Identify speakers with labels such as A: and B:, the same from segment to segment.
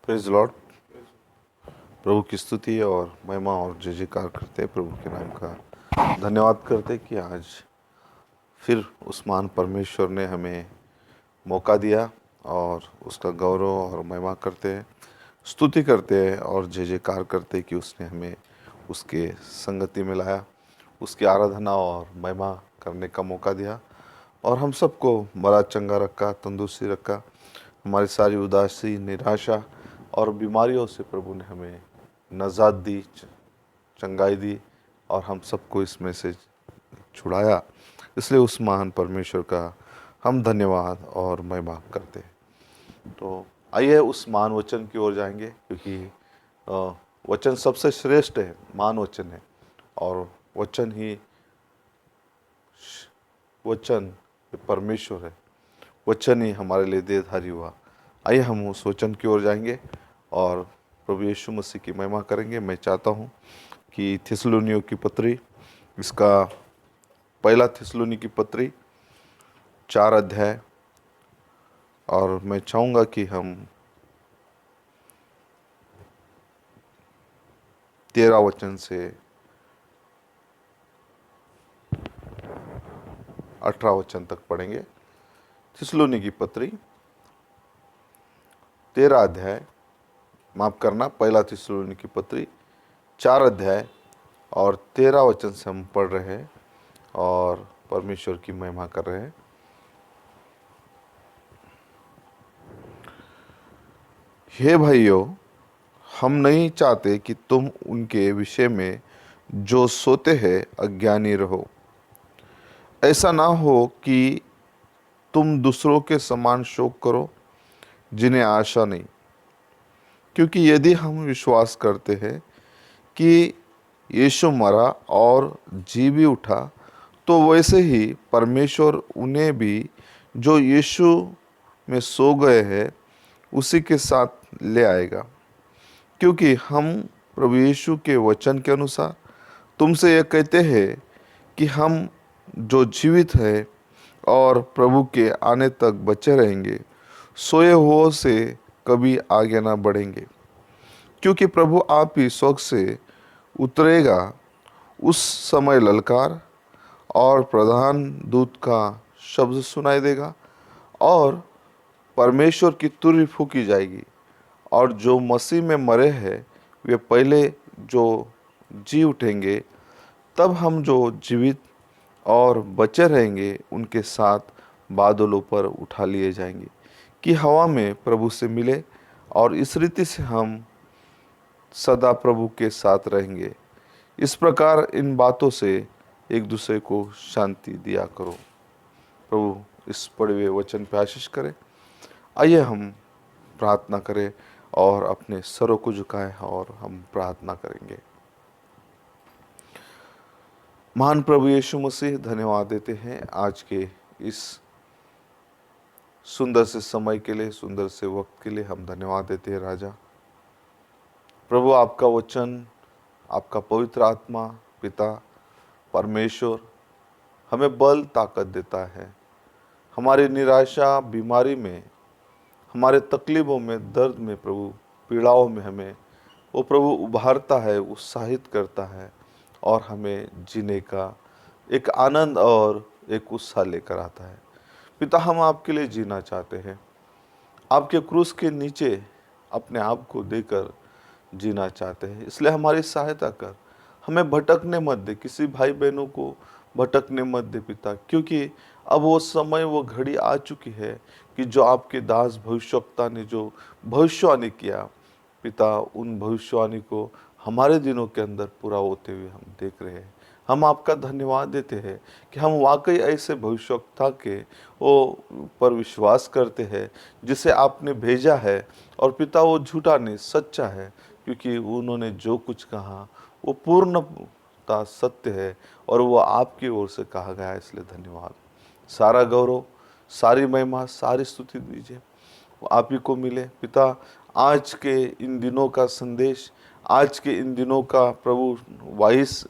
A: Praise Lord. प्रभु की स्तुति और महिमा और जय जयकार करते हैं। प्रभु के नाम का धन्यवाद करते कि आज फिर उस महान परमेश्वर ने हमें मौका दिया और उसका गौरव और महिमा करते हैं, स्तुति करते हैं और जय जयकार करते कि उसने हमें उसके संगति में लाया, उसकी आराधना और महिमा करने का मौका दिया और हम सबको बड़ा चंगा रखा, तंदुरुस्ती रखा। हमारी सारी उदासी, निराशा और बीमारियों से प्रभु ने हमें नजात दी, चंगाई दी और हम सबको इसमें से छुड़ाया। इसलिए उस महान परमेश्वर का हम धन्यवाद और महिमा करते हैं। तो आइए उस महान वचन की ओर जाएंगे, क्योंकि वचन सबसे श्रेष्ठ है, महान वचन है और वचन परमेश्वर है। वचन ही हमारे लिए देहधारी हुआ। आइए हम उस वचन की ओर जाएंगे और प्रभु यीशु मसीह की महिमा करेंगे। मैं चाहता हूँ कि थिस्सलुनीयों की पत्री, इसका पहला थिस्सलुनी की पत्री 4 अध्याय, और मैं चाहूँगा कि हम 13 वचन से 18 वचन तक पढ़ेंगे। थिस्सलुनी की पत्री 13 अध्याय, माफ करना, पहला थिस्सलुनी की पत्री 4 अध्याय और 13 वचन से हम पढ़ रहे हैं और परमेश्वर की महिमा कर रहे हैं। हे भाइयों, हम नहीं चाहते कि तुम उनके विषय में जो सोते हैं अज्ञानी रहो। ऐसा ना हो कि तुम दूसरों के समान शोक करो जिन्हें आशा नहीं, क्योंकि यदि हम विश्वास करते हैं कि यीशु मरा और जी भी उठा, तो वैसे ही परमेश्वर उन्हें भी जो यीशु में सो गए हैं उसी के साथ ले आएगा। क्योंकि हम प्रभु यीशु के वचन के अनुसार तुमसे यह कहते हैं कि हम जो जीवित है और प्रभु के आने तक बचे रहेंगे, सोए हुओं से कभी आगे ना बढ़ेंगे। क्योंकि प्रभु आप ही स्वर्ग से उतरेगा, उस समय ललकार और प्रधान दूत का शब्द सुनाई देगा और परमेश्वर की तुरही फूंकी जाएगी, और जो मसीह में मरे हैं वे पहले जो जी उठेंगे। तब हम जो जीवित और बचे रहेंगे उनके साथ बादलों पर उठा लिए जाएंगे कि हवा में प्रभु से मिले, और इस रीति से हम सदा प्रभु के साथ रहेंगे। इस प्रकार इन बातों से एक दूसरे को शांति दिया करो। प्रभु इस पढ़े हुए वचन पे आशीष करे। आइए हम प्रार्थना करें और अपने सरों को झुकाएं और हम प्रार्थना करेंगे। महान प्रभु यीशु मसीह, धन्यवाद देते हैं आज के इस सुंदर से समय के लिए, सुंदर से वक्त के लिए हम धन्यवाद देते हैं राजा। प्रभु आपका वचन, आपका पवित्र आत्मा, पिता परमेश्वर हमें बल ताकत देता है। हमारी निराशा, बीमारी में, हमारे तकलीफ़ों में, दर्द में, प्रभु पीड़ाओं में हमें वो प्रभु उभारता है, उत्साहित करता है और हमें जीने का एक आनंद और एक उत्साह लेकर आता है। पिता, हम आपके लिए जीना चाहते हैं, आपके क्रूस के नीचे अपने आप को देकर जीना चाहते हैं। इसलिए हमारी सहायता कर, हमें भटकने मत दे, किसी भाई बहनों को भटकने मत दे पिता, क्योंकि अब वो समय, वो घड़ी आ चुकी है कि जो आपके दास भविष्यवक्ता ने जो भविष्यवाणी किया पिता, उन भविष्यवाणी को हमारे दिनों के अंदर पूरा होते हुए हम देख रहे हैं। हम आपका धन्यवाद देते हैं कि हम वाकई ऐसे भविष्यवक्ता के वो पर विश्वास करते हैं जिसे आपने भेजा है, और पिता वो झूठा नहीं, सच्चा है, क्योंकि उन्होंने जो कुछ कहा वो पूर्णता सत्य है और वो आपकी ओर से कहा गया है। इसलिए धन्यवाद। सारा गौरव, सारी महिमा, सारी स्तुति दीजिए वो आप ही को मिले पिता। आज के इन दिनों का संदेश, आज के इन दिनों का प्रभु वाइस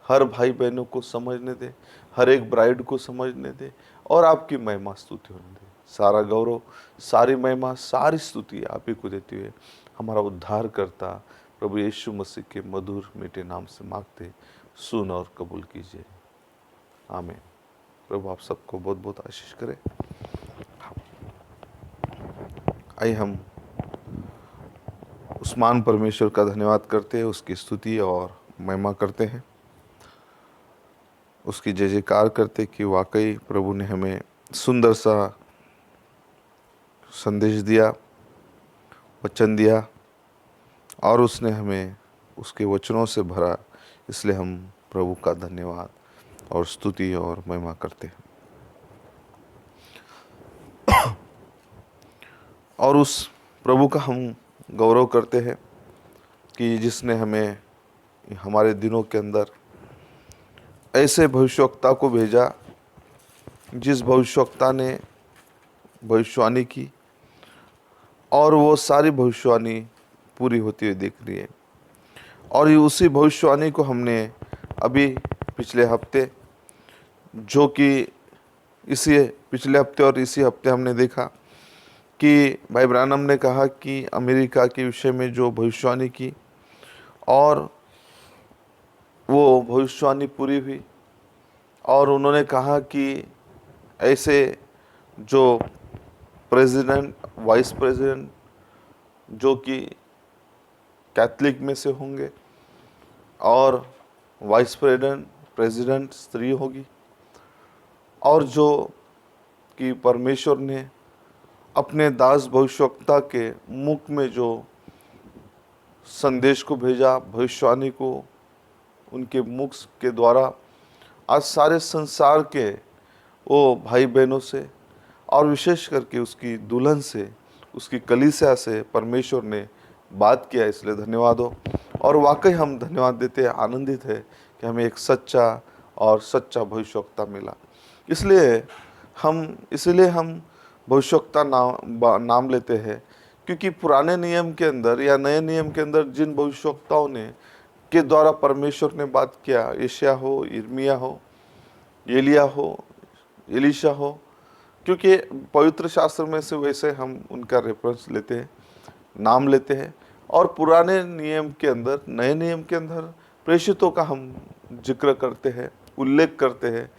A: हर भाई बहनों को समझने दे, हर एक ब्राइड को समझने दे और आपकी महिमा स्तुति होने दे। सारा गौरव, सारी महिमा, सारी स्तुति आप ही को देते हुए हमारा उद्धारकर्ता प्रभु यीशु मसीह के मधुर मीठे नाम से मांगते, सुन और कबूल कीजिए। आमीन। प्रभु आप सबको बहुत बहुत आशीष करे। आइए हम उस महान परमेश्वर का धन्यवाद करते हैं, उसकी स्तुति और महिमा करते हैं, उसकी जय जयकार करते कि वाकई प्रभु ने हमें सुंदर सा संदेश दिया, वचन दिया, और उसने हमें उसके वचनों से भरा। इसलिए हम प्रभु का धन्यवाद और स्तुति और महिमा करते हैं। और उस प्रभु का हम गौरव करते हैं कि जिसने हमें हमारे दिनों के अंदर ऐसे भविष्यवक्ता को भेजा, जिस भविष्यवक्ता ने भविष्यवाणी की और वो सारी भविष्यवाणी पूरी होती हुई दिख रही है। और ये उसी भविष्यवाणी को हमने अभी पिछले हफ्ते, जो कि इसी पिछले हफ्ते और इसी हफ्ते हमने देखा कि भाई ब्रानम ने कहा कि अमेरिका के विषय में जो भविष्यवाणी की और वो भविष्यवाणी पूरी हुई। और उन्होंने कहा कि ऐसे जो प्रेसिडेंट, वाइस प्रेसिडेंट जो कि कैथलिक में से होंगे, और वाइस प्रेसिडेंट स्त्री होगी, और जो कि परमेश्वर ने अपने दास भविष्यवक्ता के मुख में जो संदेश को भेजा, भविष्यवाणी को उनके मुख के द्वारा आज सारे संसार के वो भाई बहनों से और विशेष करके उसकी दुल्हन से, उसकी कलीसिया से परमेश्वर ने बात किया। इसलिए धन्यवाद हो। और वाकई हम धन्यवाद देते हैं, आनंदित है कि हमें एक सच्चा और सच्चा भविष्यवक्ता मिला। इसलिए हम भविष्यवक्ता नाम लेते हैं, क्योंकि पुराने नियम के अंदर या नए नियम के अंदर जिन भविष्यवक्ताओं ने के द्वारा परमेश्वर ने बात किया, यशायाह हो, यिर्मयाह हो, एलिय्याह हो, एलीशा हो, क्योंकि पवित्र शास्त्र में से वैसे हम उनका रेफरेंस लेते हैं, नाम लेते हैं। और पुराने नियम के अंदर, नए नियम के अंदर प्रेषितों का हम जिक्र करते हैं, उल्लेख करते हैं।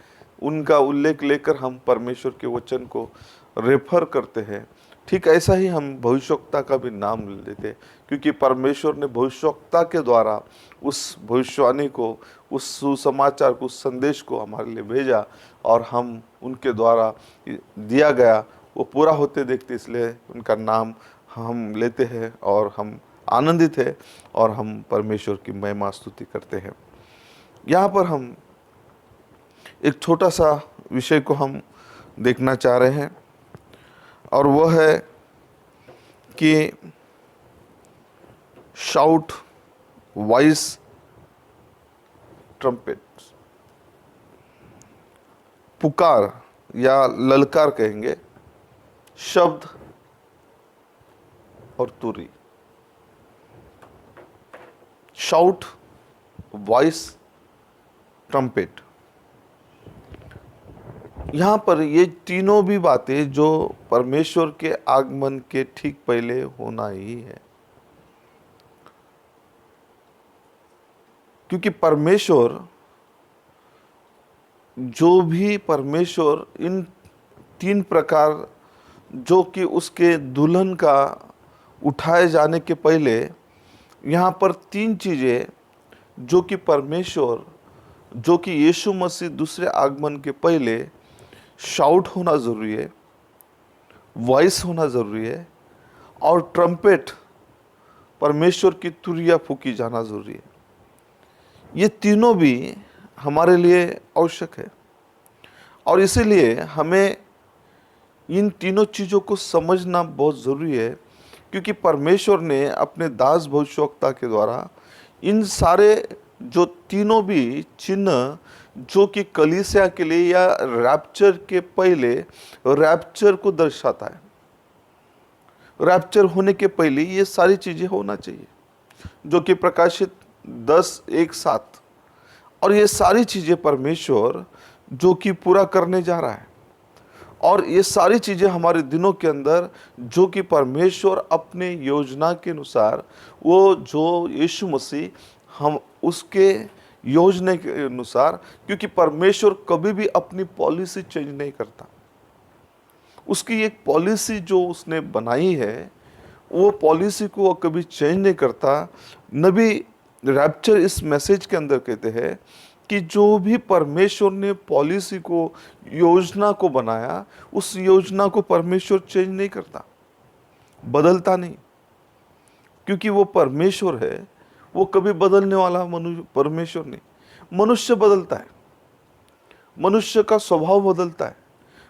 A: उनका उल्लेख लेकर हम परमेश्वर के वचन को रेफर करते हैं। ठीक ऐसा ही हम भविष्यवक्ता का भी नाम लेते हैं, क्योंकि परमेश्वर ने भविष्यवक्ता के द्वारा उस भविष्यवाणी को, उस सुसमाचार को, उस संदेश को हमारे लिए भेजा, और हम उनके द्वारा दिया गया वो पूरा होते देखते, इसलिए उनका नाम हम लेते हैं और हम आनंदित है और हम परमेश्वर की महिमा स्तुति करते हैं। यहाँ पर हम एक छोटा सा विषय को हम देखना चाह रहे हैं, और वह है कि शाउट वॉइस ट्रम्पेट, पुकार या ललकार कहेंगे, शब्द और तुरी। शाउट, वॉइस, ट्रम्पेट, यहाँ पर ये तीनों भी बातें जो परमेश्वर के आगमन के ठीक पहले होना ही है, क्योंकि परमेश्वर इन तीन प्रकार जो कि उसके दुल्हन का उठाए जाने के पहले, यहाँ पर तीन चीज़ें जो कि परमेश्वर, जो कि यीशु मसीह दूसरे आगमन के पहले शाउट होना ज़रूरी है, वॉइस होना ज़रूरी है, और ट्रम्पेट परमेश्वर की तुरिया फूकी जाना ज़रूरी है। ये तीनों भी हमारे लिए आवश्यक है, और इसीलिए हमें इन तीनों चीज़ों को समझना बहुत ज़रूरी है, क्योंकि परमेश्वर ने अपने दास भविष्यवक्ता के द्वारा इन सारे जो तीनों भी चिन्ह जो कि कलीसिया के लिए या रैप्चर के पहले रैप्चर को दर्शाता है, रैप्चर होने के पहले ये सारी चीज़ें होना चाहिए, जो कि प्रकाशित 10:1-7, और ये सारी चीज़ें परमेश्वर जो कि पूरा करने जा रहा है। और ये सारी चीज़ें हमारे दिनों के अंदर जो कि परमेश्वर अपने योजना के अनुसार, वो जो यीशु मसीह हम उसके योजना के अनुसार, क्योंकि परमेश्वर कभी भी अपनी पॉलिसी चेंज नहीं करता। उसकी एक पॉलिसी जो उसने बनाई है, वो पॉलिसी को वो कभी चेंज नहीं करता। नबी रैप्चर इस मैसेज के अंदर कहते हैं कि जो भी परमेश्वर ने पॉलिसी को, योजना को बनाया, उस योजना को परमेश्वर चेंज नहीं करता, बदलता नहीं, क्योंकि वो परमेश्वर है। वो कभी बदलने वाला परमेश्वर नहीं। मनुष्य बदलता है, मनुष्य का स्वभाव बदलता है,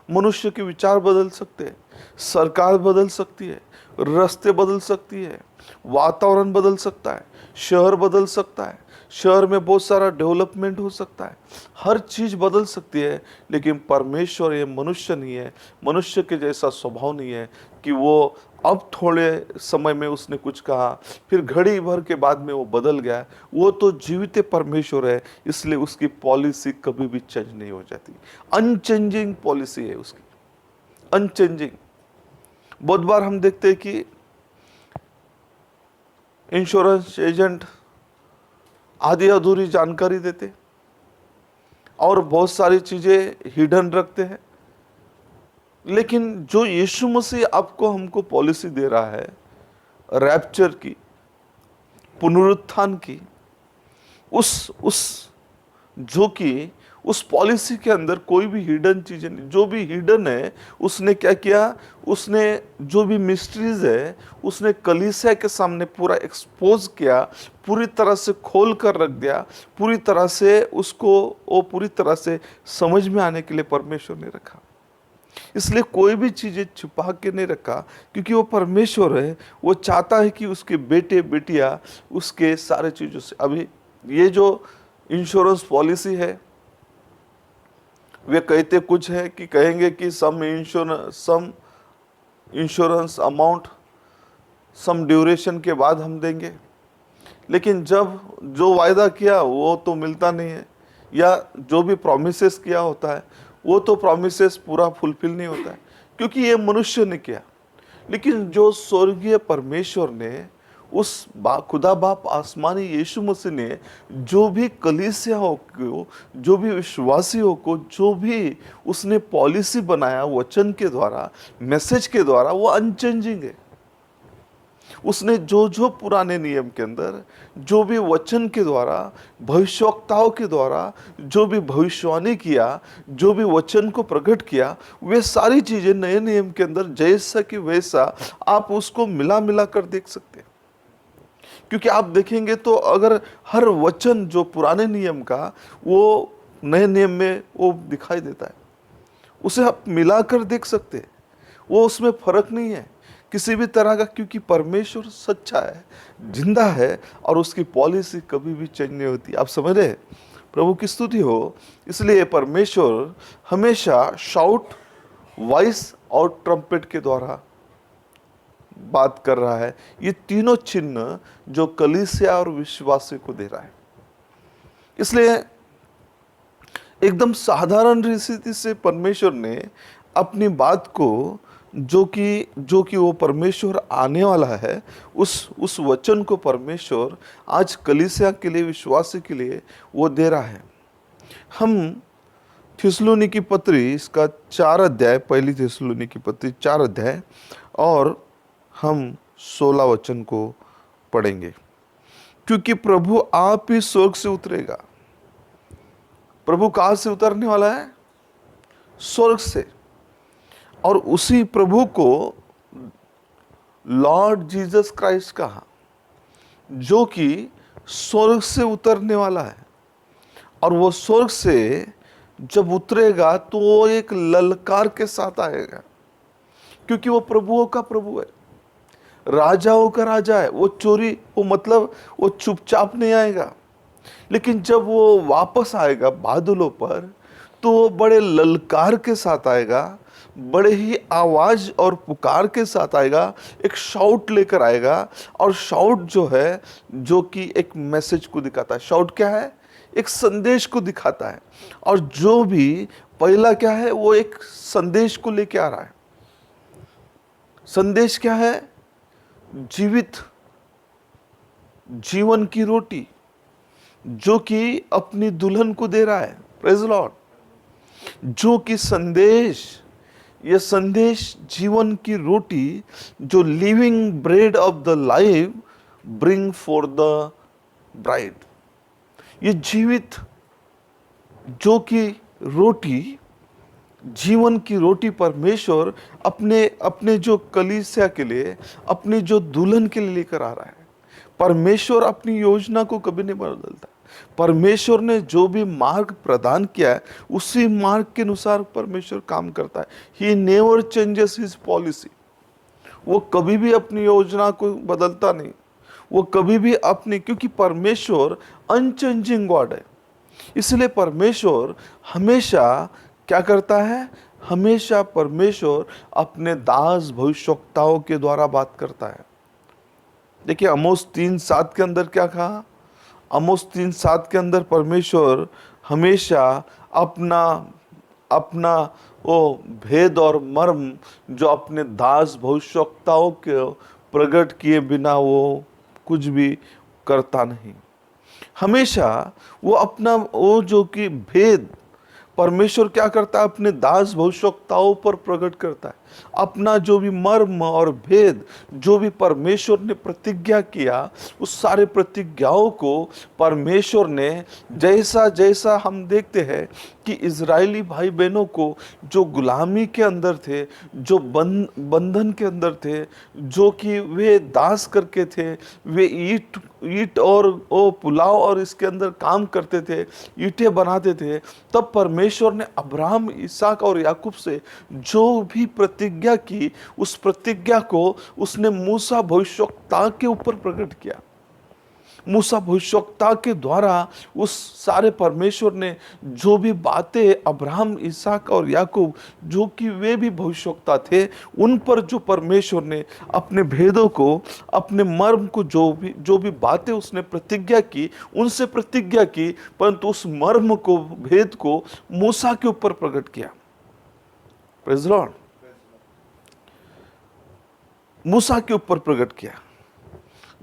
A: मनुष्य के विचार बदल सकते हैं, सरकार बदल सकती है, रास्ते बदल सकती है, वातावरण बदल सकता है, शहर बदल सकता है, शहर में बहुत सारा डेवलपमेंट हो सकता है, हर चीज़ बदल सकती है। लेकिन परमेश्वर ये मनुष्य नहीं है, मनुष्य के जैसा स्वभाव नहीं है कि वो अब थोड़े समय में उसने कुछ कहा, फिर घड़ी भर के बाद में वो बदल गया। वो तो जीवित परमेश्वर है, इसलिए उसकी पॉलिसी कभी भी चेंज नहीं हो जाती। अनचेंजिंग पॉलिसी है उसकी, अनचेंजिंग। बहुत बार हम देखते हैं कि इंश्योरेंस एजेंट आधी अधूरी जानकारी देते और बहुत सारी चीजें हिडन रखते हैं। लेकिन जो यीशु मसीह आपको हमको पॉलिसी दे रहा है, रैप्चर की, पुनरुत्थान की, उस जो कि उस पॉलिसी के अंदर कोई भी हिडन चीजें नहीं। जो भी हिडन है उसने क्या किया, उसने जो भी मिस्ट्रीज है उसने कलीसिया के सामने पूरा एक्सपोज किया, पूरी तरह से खोल कर रख दिया, पूरी तरह से उसको वो पूरी तरह से समझ में आने के लिए परमेश्वर ने रखा। इसलिए कोई भी चीजें छुपा के नहीं रखा, क्योंकि वो परमेश्वर है। वो चाहता है कि उसके बेटे बेटियां उसके सारे चीजों से, अभी ये जो इंश्योरेंस पॉलिसी है, वे कहते कुछ है कि कहेंगे कि सम इंश्योरेंस अमाउंट सम ड्यूरेशन के बाद हम देंगे, लेकिन जब जो वायदा किया वो तो मिलता नहीं है, या जो भी प्रॉमिसेस किया होता है वो तो प्रॉमिसेस पूरा फुलफिल नहीं होता है, क्योंकि ये मनुष्य ने किया। लेकिन जो स्वर्गीय परमेश्वर ने, उस खुदा बाप आसमानी यीशु मसीह ने जो भी कलीसियाओं को, जो भी विश्वासियों को, जो भी उसने पॉलिसी बनाया वचन के द्वारा, मैसेज के द्वारा, वो अनचेंजिंग है। उसने जो जो पुराने नियम के अंदर, जो भी वचन के द्वारा, भविष्यवक्ताओं के द्वारा जो भी भविष्यवाणी किया, जो भी वचन को प्रकट किया, वे सारी चीजें नए नियम के अंदर जैसा कि वैसा आप उसको मिला मिला कर देख सकते हैं। क्योंकि आप देखेंगे तो अगर हर वचन जो पुराने नियम का, वो नए नियम में वो दिखाई देता है, उसे आप मिलाकर देख सकते हैं। वो उसमें फर्क नहीं है किसी भी तरह का, क्योंकि परमेश्वर सच्चा है, जिंदा है, और उसकी पॉलिसी कभी भी चेंज नहीं होती। आप समझ रहे? प्रभु की स्तुति हो। इसलिए परमेश्वर हमेशा शाउट, वॉइस और ट्रम्पेट के द्वारा बात कर रहा है। ये तीनों चिन्ह जो कलीसिया और विश्वासी को दे रहा है। इसलिए एकदम साधारण रीति से परमेश्वर ने अपनी बात को, जो कि वो परमेश्वर आने वाला है, उस वचन को परमेश्वर आज कलीसिया के लिए, विश्वासी के लिए वो दे रहा है। हम थिस्सलुनीकी पत्री, इसका 4 अध्याय, पहली थिस्सलुनीकी पत्री 4 अध्याय और हम 16 वचन को पढ़ेंगे। क्योंकि प्रभु आप ही स्वर्ग से उतरेगा। प्रभु कहां से उतरने वाला है? स्वर्ग से। और उसी प्रभु को लॉर्ड जीसस क्राइस्ट कहा, जो कि स्वर्ग से उतरने वाला है। और वो स्वर्ग से जब उतरेगा तो वो एक ललकार के साथ आएगा, क्योंकि वो प्रभुओं का प्रभु है, राजाओं का राजा है। वो चोरी, वो मतलब वो चुपचाप नहीं आएगा, लेकिन जब वो वापस आएगा बादलों पर, तो वो बड़े ललकार के साथ आएगा, बड़े ही आवाज और पुकार के साथ आएगा, एक शाउट लेकर आएगा। और शाउट जो है, जो कि एक मैसेज को दिखाता है। शाउट क्या है? एक संदेश को दिखाता है। और जो भी पहला क्या है, वो एक संदेश को लेके आ रहा है। संदेश क्या है? जीवित जीवन की रोटी जो कि अपनी दुल्हन को दे रहा है। Praise Lord. जो कि संदेश, ये संदेश जीवन की रोटी जो living bread of the life bring for the bride. ये जीवित जो कि रोटी, जीवन की रोटी परमेश्वर अपने अपने जो कलीसिया के लिए, अपनी जो दुल्हन के लिए लेकर आ रहा है। परमेश्वर अपनी योजना को कभी नहीं बदलता। परमेश्वर ने जो भी मार्ग प्रदान किया है उसी मार्ग के अनुसार परमेश्वर काम करता है। He never changes his policy. वो कभी भी अपनी योजना को बदलता नहीं। वो कभी भी अपनी, क्योंकि परमेश्वर अनचेंजिंग गॉड है, इसलिए परमेश्वर हमेशा क्या करता है? हमेशा परमेश्वर अपने दास भविष्यवक्ताओं के द्वारा बात करता है। देखिए आमोस 3:7 के अंदर क्या कहा? आमोस 3:7 के अंदर परमेश्वर हमेशा अपना अपना वो भेद और मर्म जो अपने दास भविष्यवक्ताओं के प्रकट किए बिना वो कुछ भी करता नहीं। हमेशा वो अपना वो जो कि भेद परमेश्वर क्या करता है? अपने दास भविष्यवक्ताओं पर प्रकट करता है। अपना जो भी मर्म और भेद जो भी परमेश्वर ने प्रतिज्ञा किया, उस सारे प्रतिज्ञाओं को परमेश्वर ने, जैसा जैसा हम देखते हैं कि इजरायली भाई बहनों को जो गुलामी के अंदर थे, जो बंधन के अंदर थे, जो कि वे दास करके थे, वे ईट और वो पुलाव और इसके अंदर काम करते थे, ईंटें बनाते थे, तब परमेश्वर ने अब्राहम, इसहाक और याकूब से जो भी प्रतिज्ञा की, उस प्रतिज्ञा को उसने मूसा भविष्यवक्ता के ऊपर प्रकट किया। मूसा भविष्यवक्ता के द्वारा उस सारे परमेश्वर ने जो भी बातें अब्राहम, इसहाक और याकूब, जो कि वे भी भविष्यवक्ता थे, उन पर जो परमेश्वर ने अपने भेदों को, अपने मर्म को, जो भी बातें उसने प्रतिज्ञा की, उनसे प्रतिज्ञा की, परंतु उस मर्म को, भेद को मूसा के ऊपर प्रकट किया। Praise Lord. मूसा के ऊपर प्रकट किया।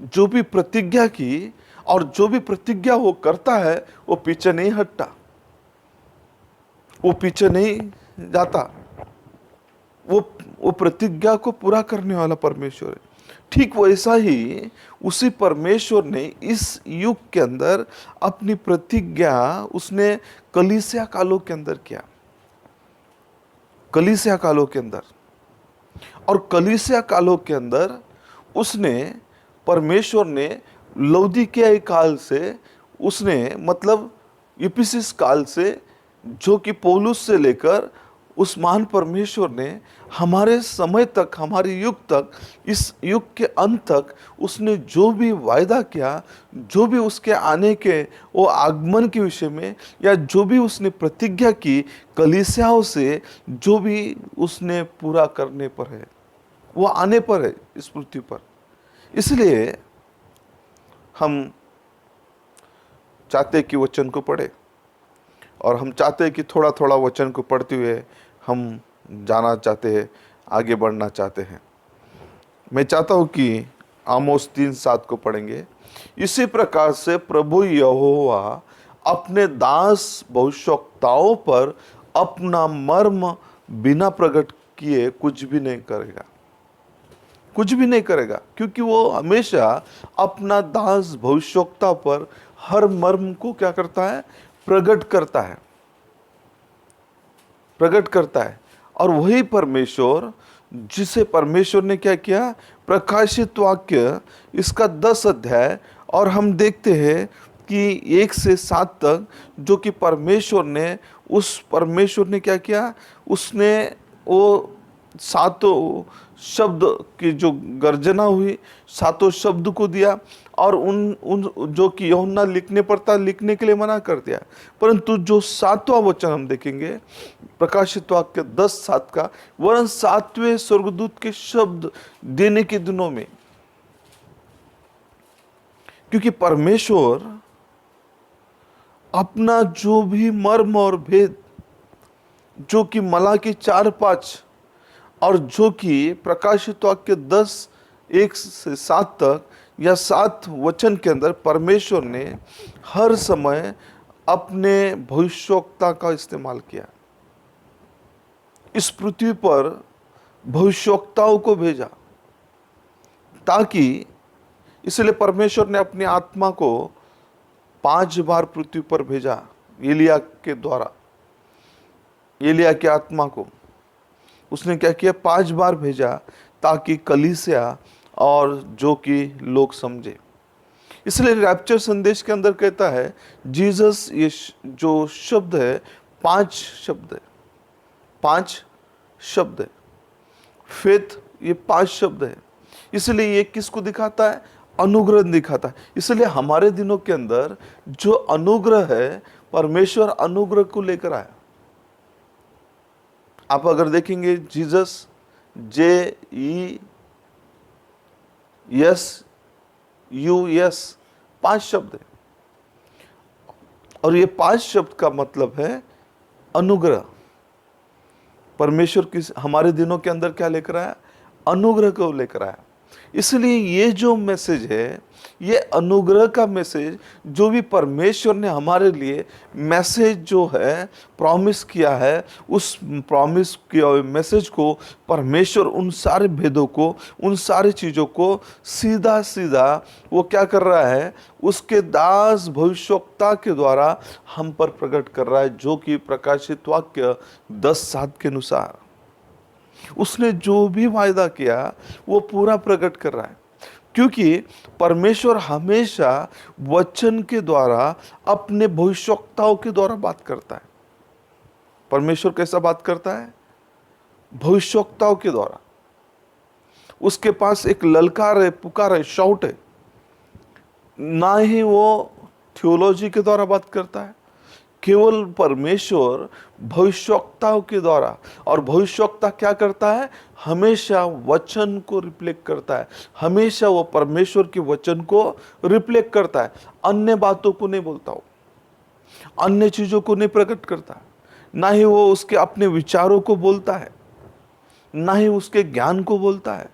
A: जो भी प्रतिज्ञा की और जो भी प्रतिज्ञा वो करता है, वो पीछे नहीं हटता, वो पीछे नहीं जाता। वो प्रतिज्ञा को पूरा करने वाला परमेश्वर है। ठीक वैसा ही उसी परमेश्वर ने इस युग के अंदर अपनी प्रतिज्ञा उसने कलीसिया कालों के अंदर किया। कलीसिया कालों के अंदर, और कलीसिया कालों के अंदर उसने, परमेश्वर ने लौदीकिया काल से, उसने मतलब इफिसुस काल से, जो कि पौलुस से लेकर उस महान परमेश्वर ने हमारे समय तक, हमारे युग तक, इस युग के अंत तक उसने जो भी वायदा किया, जो भी उसके आने के वो आगमन के विषय में, या जो भी उसने प्रतिज्ञा की कलीसियाओं से, जो भी उसने पूरा करने पर है, वो आने पर है इस पृथ्वी पर। इसलिए हम चाहते कि वचन को पढ़े, और हम चाहते हैं कि थोड़ा थोड़ा वचन को पढ़ते हुए हम जाना चाहते हैं, आगे बढ़ना चाहते हैं। मैं चाहता हूँ कि आमोस 3:7 को पढ़ेंगे। इसी प्रकार से प्रभु यहोवा अपने दास भविष्यवक्ताओं पर अपना मर्म बिना प्रकट किए कुछ भी नहीं करेगा, कुछ भी नहीं करेगा, क्योंकि वो हमेशा अपना दास भविष्यवक्ता पर हर मर्म को क्या करता है? प्रकट करता है, प्रकट करता है। और वही परमेश्वर, जिसे परमेश्वर ने क्या किया? प्रकाशित वाक्य इसका 10 अध्याय, और हम देखते हैं कि 1 से 7 तक, जो कि परमेश्वर ने क्या किया? उसने वो सातों शब्द की जो गर्जना हुई, सातों शब्द को दिया, और उन जो कि यूहन्ना लिखने पर था, लिखने के लिए मना कर दिया। परंतु जो 7वां वचन हम देखेंगे प्रकाशित वाक्य 10:7 का, वरन 7वें स्वर्गदूत के शब्द देने के दिनों में, क्योंकि परमेश्वर अपना जो भी मर्म और भेद जो कि मलाकी 4:5 और जो कि प्रकाशित वाक्य 10:1 से 7 तक या 7 वचन के अंदर परमेश्वर ने हर समय अपने भविष्यवक्ता का इस्तेमाल किया। इस पृथ्वी पर भविष्यवक्ताओं को भेजा ताकि, इसलिए परमेश्वर ने अपनी आत्मा को 5 बार पृथ्वी पर भेजा। एलिया के द्वारा, एलिया की आत्मा को उसने क्या किया, 5 बार भेजा ताकि कलीसिया और जो कि लोग समझे। इसलिए रैप्चर संदेश के अंदर कहता है जीसस, ये जो शब्द है 5 शब्द है, 5 शब्द है। फेथ, ये 5 शब्द है। इसलिए ये किसको दिखाता है, अनुग्रह दिखाता है। इसलिए हमारे दिनों के अंदर जो अनुग्रह है, परमेश्वर अनुग्रह को लेकर आया। आप अगर देखेंगे जीसस, JESUS, 5 शब्द है और ये 5 शब्द का मतलब है अनुग्रह। परमेश्वर किस हमारे दिनों के अंदर क्या लेकर आया, अनुग्रह को लेकर आया। इसलिए ये जो मैसेज है, ये अनुग्रह का मैसेज, जो भी परमेश्वर ने हमारे लिए मैसेज जो है प्रॉमिस किया है, उस प्रॉमिस किया हुए मैसेज को परमेश्वर उन सारे भेदों को, उन सारी चीज़ों को सीधा सीधा वो क्या कर रहा है, उसके दास भविष्यवक्ता के द्वारा हम पर प्रकट कर रहा है, जो कि प्रकाशित वाक्य 10:7 के अनुसार उसने जो भी वायदा किया वो पूरा प्रकट कर रहा है। क्योंकि परमेश्वर हमेशा वचन के द्वारा अपने भविष्यवक्ताओं के द्वारा बात करता है। परमेश्वर कैसा बात करता है, भविष्यवक्ताओं के द्वारा। उसके पास एक ललकार है, पुकार है, शाउट है। ना ही वो थियोलॉजी के द्वारा बात करता है, केवल परमेश्वर भविष्यवक्ताओं के द्वारा। और भविष्यवक्ता क्या करता है, हमेशा वचन को रिफ्लेक्ट करता है, हमेशा वो परमेश्वर के वचन को रिफ्लेक्ट करता है। अन्य बातों को नहीं बोलता, हो अन्य चीजों को नहीं प्रकट करता, ना ही वो उसके अपने विचारों को बोलता है, ना ही उसके ज्ञान को बोलता है,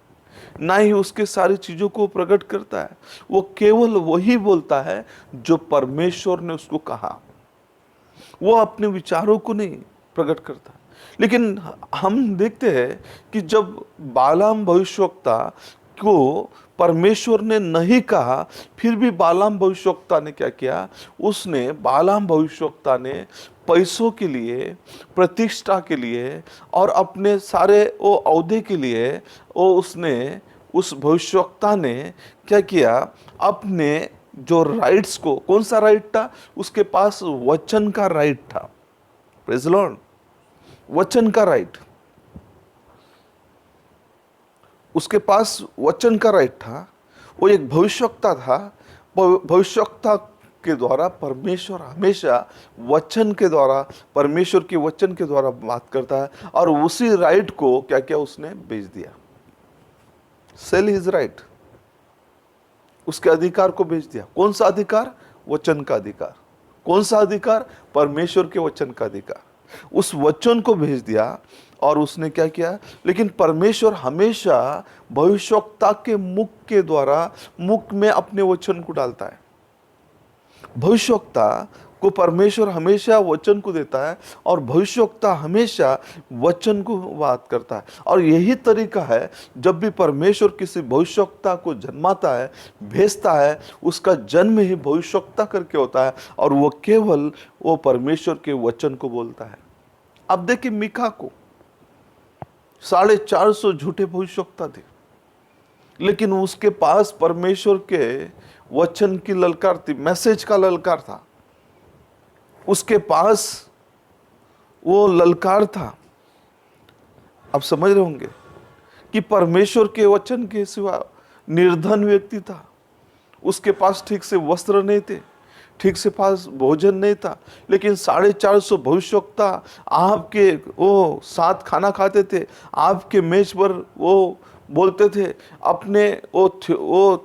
A: ना ही उसके सारी चीजों को प्रकट करता है। वो केवल वही बोलता है जो परमेश्वर ने उसको कहा। वो अपने विचारों को नहीं प्रकट करता। लेकिन हम देखते हैं कि जब बालाम भविष्यवक्ता को परमेश्वर ने नहीं कहा, फिर भी बालाम भविष्यवक्ता ने क्या किया, उसने बालाम भविष्यवक्ता ने पैसों के लिए, प्रतिष्ठा के लिए और अपने सारे वो औहदे के लिए, वो उसने, उस भविष्यवक्ता ने क्या किया, अपने जो राइट्स को, कौन सा राइट था, उसके पास वचन का राइट था। प्रेज़ द लॉर्ड, वचन का राइट, उसके पास वचन का राइट था। वो एक भविष्यवक्ता था। भविष्यवक्ता के द्वारा परमेश्वर हमेशा वचन के द्वारा, परमेश्वर के वचन के द्वारा बात करता है। और उसी राइट को क्या किया, उसने बेच दिया। सेल हिज राइट, उसके अधिकार को बेच दिया। कौन सा अधिकार, वचन का अधिकार। कौन सा अधिकार, परमेश्वर के वचन का अधिकार। उस वचन को भेज दिया और उसने क्या किया। लेकिन परमेश्वर हमेशा भविष्यवक्ता के मुख के द्वारा, मुख में अपने वचन को डालता है। भविष्यवक्ता को परमेश्वर हमेशा वचन को देता है और भविष्यवक्ता हमेशा वचन को बात करता है। और यही तरीका है, जब भी परमेश्वर किसी भविष्यवक्ता को जन्माता है, भेजता है, उसका जन्म ही भविष्यवक्ता करके होता है और वो केवल वो परमेश्वर के वचन को बोलता है। अब देखिए मीका को 450 झूठे भविष्यवक्ता थे, लेकिन उसके पास परमेश्वर के वचन की ललकार थी, मैसेज का ललकार था। उसके पास वो ललकार था। आप समझ रहे होंगे कि परमेश्वर के वचन के सिवा निर्धन व्यक्ति था। उसके पास ठीक से वस्त्र नहीं थे, ठीक से पास भोजन नहीं था, लेकिन 450 भविष्यवक्ता आपके वो साथ खाना खाते थे, आपके मेज पर वो बोलते थे, अपने वो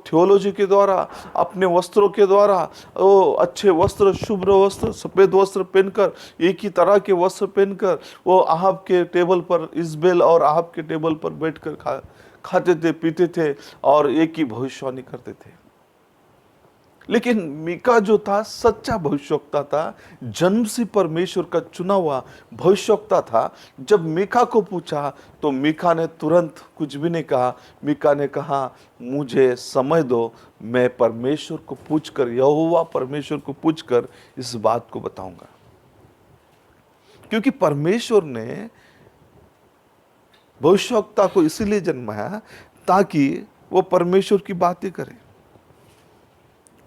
A: थियोलॉजी के द्वारा, अपने वस्त्रों के द्वारा, वो अच्छे वस्त्र, शुभ्र वस्त्र, सफ़ेद वस्त्र पहनकर, एक ही तरह के वस्त्र पहनकर वो अहाब के टेबल पर, इजबेल और अहाब के टेबल पर बैठकर खाते थे, पीते थे और एक ही भविष्यवाणी करते थे। लेकिन मीका जो था सच्चा भविष्यवक्ता था, जन्म से परमेश्वर का चुना हुआ भविष्यवक्ता था। जब मीका को पूछा तो मीका ने तुरंत कुछ भी नहीं कहा। मीका ने कहा, मुझे समय दो, मैं परमेश्वर को पूछकर, यहोवा परमेश्वर को पूछकर इस बात को बताऊंगा। क्योंकि परमेश्वर ने भविष्यवक्ता को इसीलिए जन्माया ताकि वो परमेश्वर की बातें करे,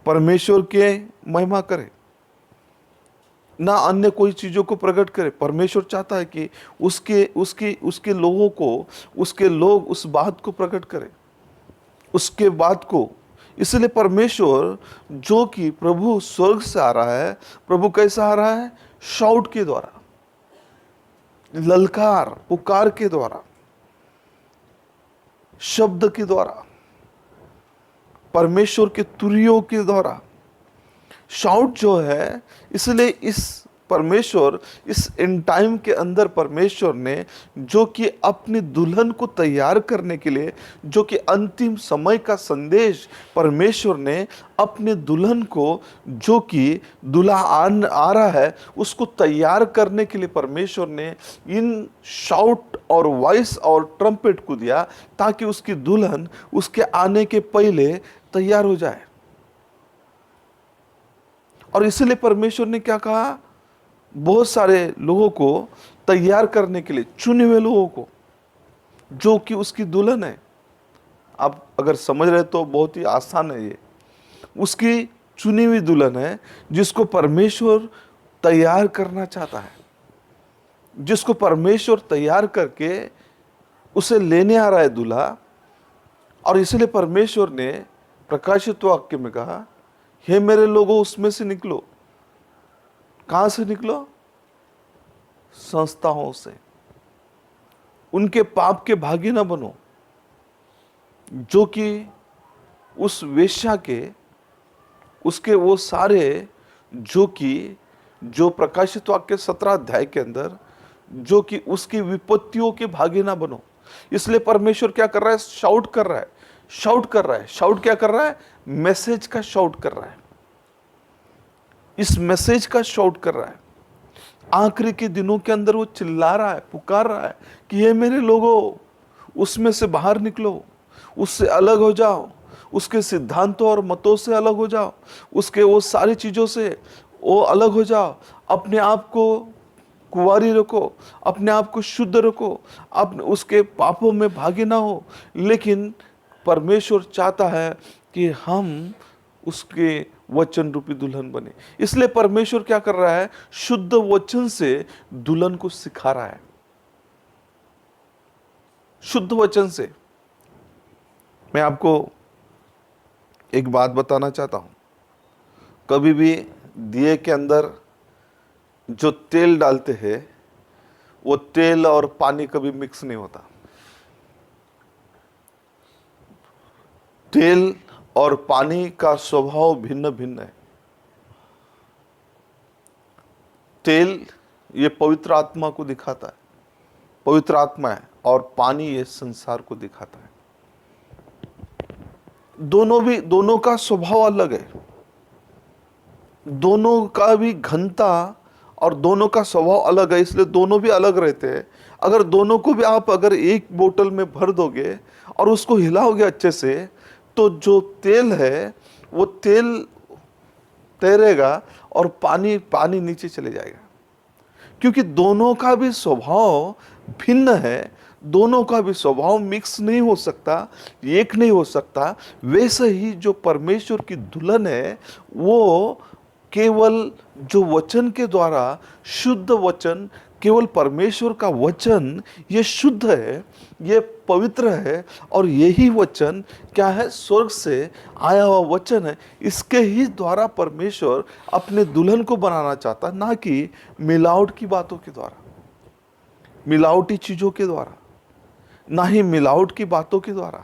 A: परमेश्वर के महिमा करे, ना अन्य कोई चीजों को प्रकट करे। परमेश्वर चाहता है कि उसके लोगों को, उसके लोग उस बात को प्रकट करें, उसके बात को। इसलिए परमेश्वर, जो कि प्रभु स्वर्ग से आ रहा है, प्रभु कैसा आ रहा है? शाउट के द्वारा, ललकार, पुकार के द्वारा, शब्द के द्वारा, परमेश्वर के तुरियों के द्वारा। शाउट जो है, इसलिए इस इन टाइम के अंदर परमेश्वर ने, जो कि अपनी दुल्हन को तैयार करने के लिए, जो कि अंतिम समय का संदेश परमेश्वर ने अपने दुल्हन को, जो कि दूल्हा आ रहा है, उसको तैयार करने के लिए परमेश्वर ने इन शाउट और वॉइस और ट्रम्पेट को दिया, ताकि उसकी दुल्हन उसके आने के पहले तैयार हो जाए। और इसलिए परमेश्वर ने क्या कहा? बहुत सारे लोगों को तैयार करने के लिए, चुने हुए लोगों को, जो कि उसकी दुल्हन है। आप अगर समझ रहे तो बहुत ही आसान है। ये उसकी चुनी हुई दुल्हन है, जिसको परमेश्वर तैयार करना चाहता है, जिसको परमेश्वर तैयार करके उसे लेने आ रहा है दूल्हा। और इसलिए परमेश्वर ने प्रकाशित वाक्य में कहा, हे मेरे लोगों, उसमें से निकलो। कहां से निकलो? संस्थाओं से। उनके पाप के भागी ना बनो, जो कि उस वेश्या के, उसके वो सारे, जो प्रकाशित वाक्य 17 अध्याय के अंदर, जो कि उसकी विपत्तियों के भागी ना बनो। इसलिए परमेश्वर क्या कर रहा है? शाउट कर रहा है, शाउट कर रहा है। शाउट क्या कर रहा है? मैसेज का शाउट कर रहा है, इस मैसेज का शाउट कर रहा है। आखिरी के दिनों के अंदर वो चिल्ला रहा है, पुकार रहा है कि ये मेरे लोगों, उसमें से बाहर निकलो, उससे अलग हो जाओ, उसके सिद्धांतों और मतों से अलग हो जाओ, उसके वो सारी चीज़ों से वो अलग हो जाओ। अपने आप को कुंवारी रखो, अपने आप को शुद्ध रखो, अपने उसके पापों में भागी ना हो। लेकिन परमेश्वर चाहता है कि हम उसके वचन रूपी दुल्हन बने। इसलिए परमेश्वर क्या कर रहा है? शुद्ध वचन से दुल्हन को सिखा रहा है, शुद्ध वचन से। मैं आपको एक बात बताना चाहता हूं, कभी भी दिए के अंदर जो तेल डालते हैं, वो तेल और पानी कभी मिक्स नहीं होता। तेल और पानी का स्वभाव भिन्न भिन्न है। तेल ये पवित्र आत्मा को दिखाता है, पवित्र आत्मा है, और पानी ये संसार को दिखाता है। दोनों का स्वभाव अलग है, दोनों का भी घनता और दोनों का स्वभाव अलग है, इसलिए दोनों भी अलग रहते हैं। अगर दोनों को भी आप अगर एक बोतल में भर दोगे और उसको हिलाओगे अच्छे से, तो जो तेल है वो तेल तैरेगा और पानी नीचे चले जाएगा। क्योंकि दोनों का भी स्वभाव भिन्न है, दोनों का भी स्वभाव मिक्स नहीं हो सकता, एक नहीं हो सकता। वैसे ही जो परमेश्वर की दुल्हन है, वो केवल जो वचन के द्वारा, शुद्ध वचन, केवल परमेश्वर का वचन, ये शुद्ध है, ये पवित्र है, और यही वचन क्या है? स्वर्ग से आया हुआ वचन है। इसके ही द्वारा परमेश्वर अपने दुल्हन को बनाना चाहता, ना कि मिलावट की बातों के द्वारा, मिलावटी चीज़ों के द्वारा, ना ही मिलावट की बातों के द्वारा,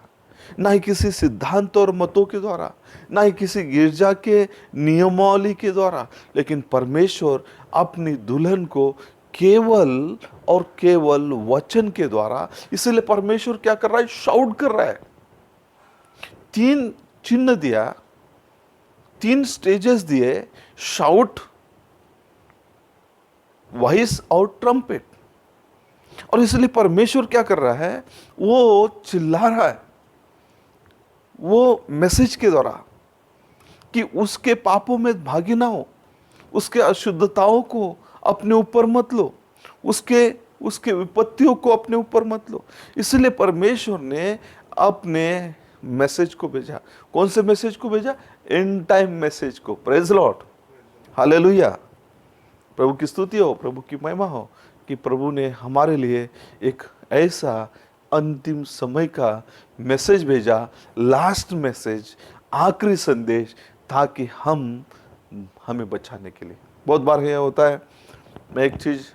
A: ना ही किसी सिद्धांत और मतों के द्वारा, ना ही किसी गिरजा के नियमावली के द्वारा, लेकिन परमेश्वर अपनी दुल्हन को केवल और केवल वचन के द्वारा। इसलिए परमेश्वर क्या कर रहा है? शाउट कर रहा है। 3 चिन्ह दिया, 3 स्टेजेस दिए, शाउट, वॉइस और ट्रम्पेट। और इसलिए परमेश्वर क्या कर रहा है? वो चिल्ला रहा है वो मैसेज के द्वारा कि उसके पापों में भागी ना हो, उसके अशुद्धताओं को अपने ऊपर मत लो, उसके उसके विपत्तियों को अपने ऊपर मत लो। इसलिए परमेश्वर ने अपने मैसेज को भेजा। कौन से मैसेज को भेजा? एंड टाइम मैसेज को। Praise lord, hallelujah. प्रभु की स्तुति हो, प्रभु की महिमा हो कि प्रभु ने हमारे लिए एक ऐसा अंतिम समय का मैसेज भेजा, लास्ट मैसेज, आखिरी संदेश, ताकि हमें बचाने के लिए। बहुत बार यह होता है, मैं एक चीज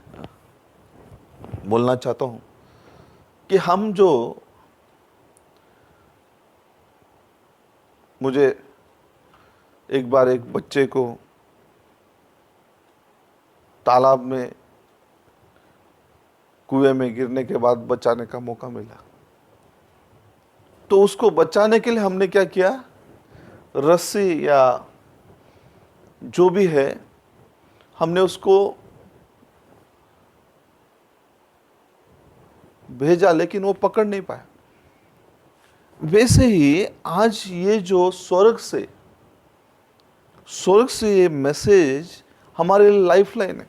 A: बोलना चाहता हूं कि मुझे एक बार एक बच्चे को तालाब में, कुएं में गिरने के बाद बचाने का मौका मिला। तो उसको बचाने के लिए हमने क्या किया? रस्सी या जो भी है, हमने उसको भेजा, लेकिन वो पकड़ नहीं पाया। वैसे ही आज ये जो स्वर्ग से ये मैसेज हमारे लाइफ लाइन है।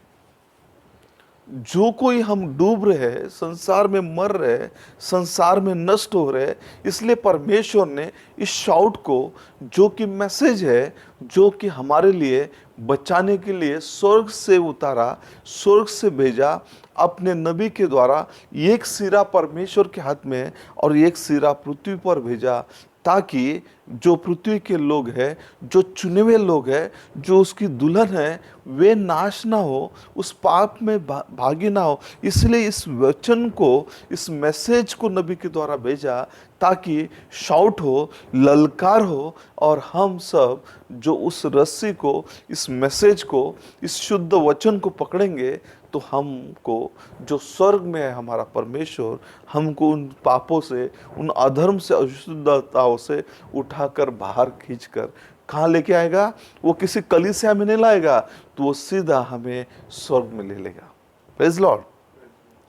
A: जो कोई हम डूब रहे हैं, संसार में मर रहे हैं, संसार में नष्ट हो रहे हैं, इसलिए परमेश्वर ने इस शाउट को, जो कि मैसेज है, जो कि हमारे लिए बचाने के लिए स्वर्ग से उतारा, स्वर्ग से भेजा अपने नबी के द्वारा। एक सिरा परमेश्वर के हाथ में है और एक सिरा पृथ्वी पर भेजा, ताकि जो पृथ्वी के लोग हैं, जो चुने हुए लोग हैं, जो उसकी दुल्हन है, वे नाश ना हो, उस पाप में भागी ना हो। इसलिए इस वचन को, इस मैसेज को नबी के द्वारा भेजा, ताकि शाउट हो, ललकार हो, और हम सब जो उस रस्सी को, इस मैसेज को, इस शुद्ध वचन को पकड़ेंगे, तो हमको जो स्वर्ग में है हमारा परमेश्वर, हमको उन पापों से, उन अधर्म से, अशुद्धताओं से उठाकर बाहर खींचकर कहाँ लेके आएगा? वो किसी कलीसिया में नहीं लाएगा, तो वो सीधा हमें स्वर्ग में ले लेगा। Praise lord,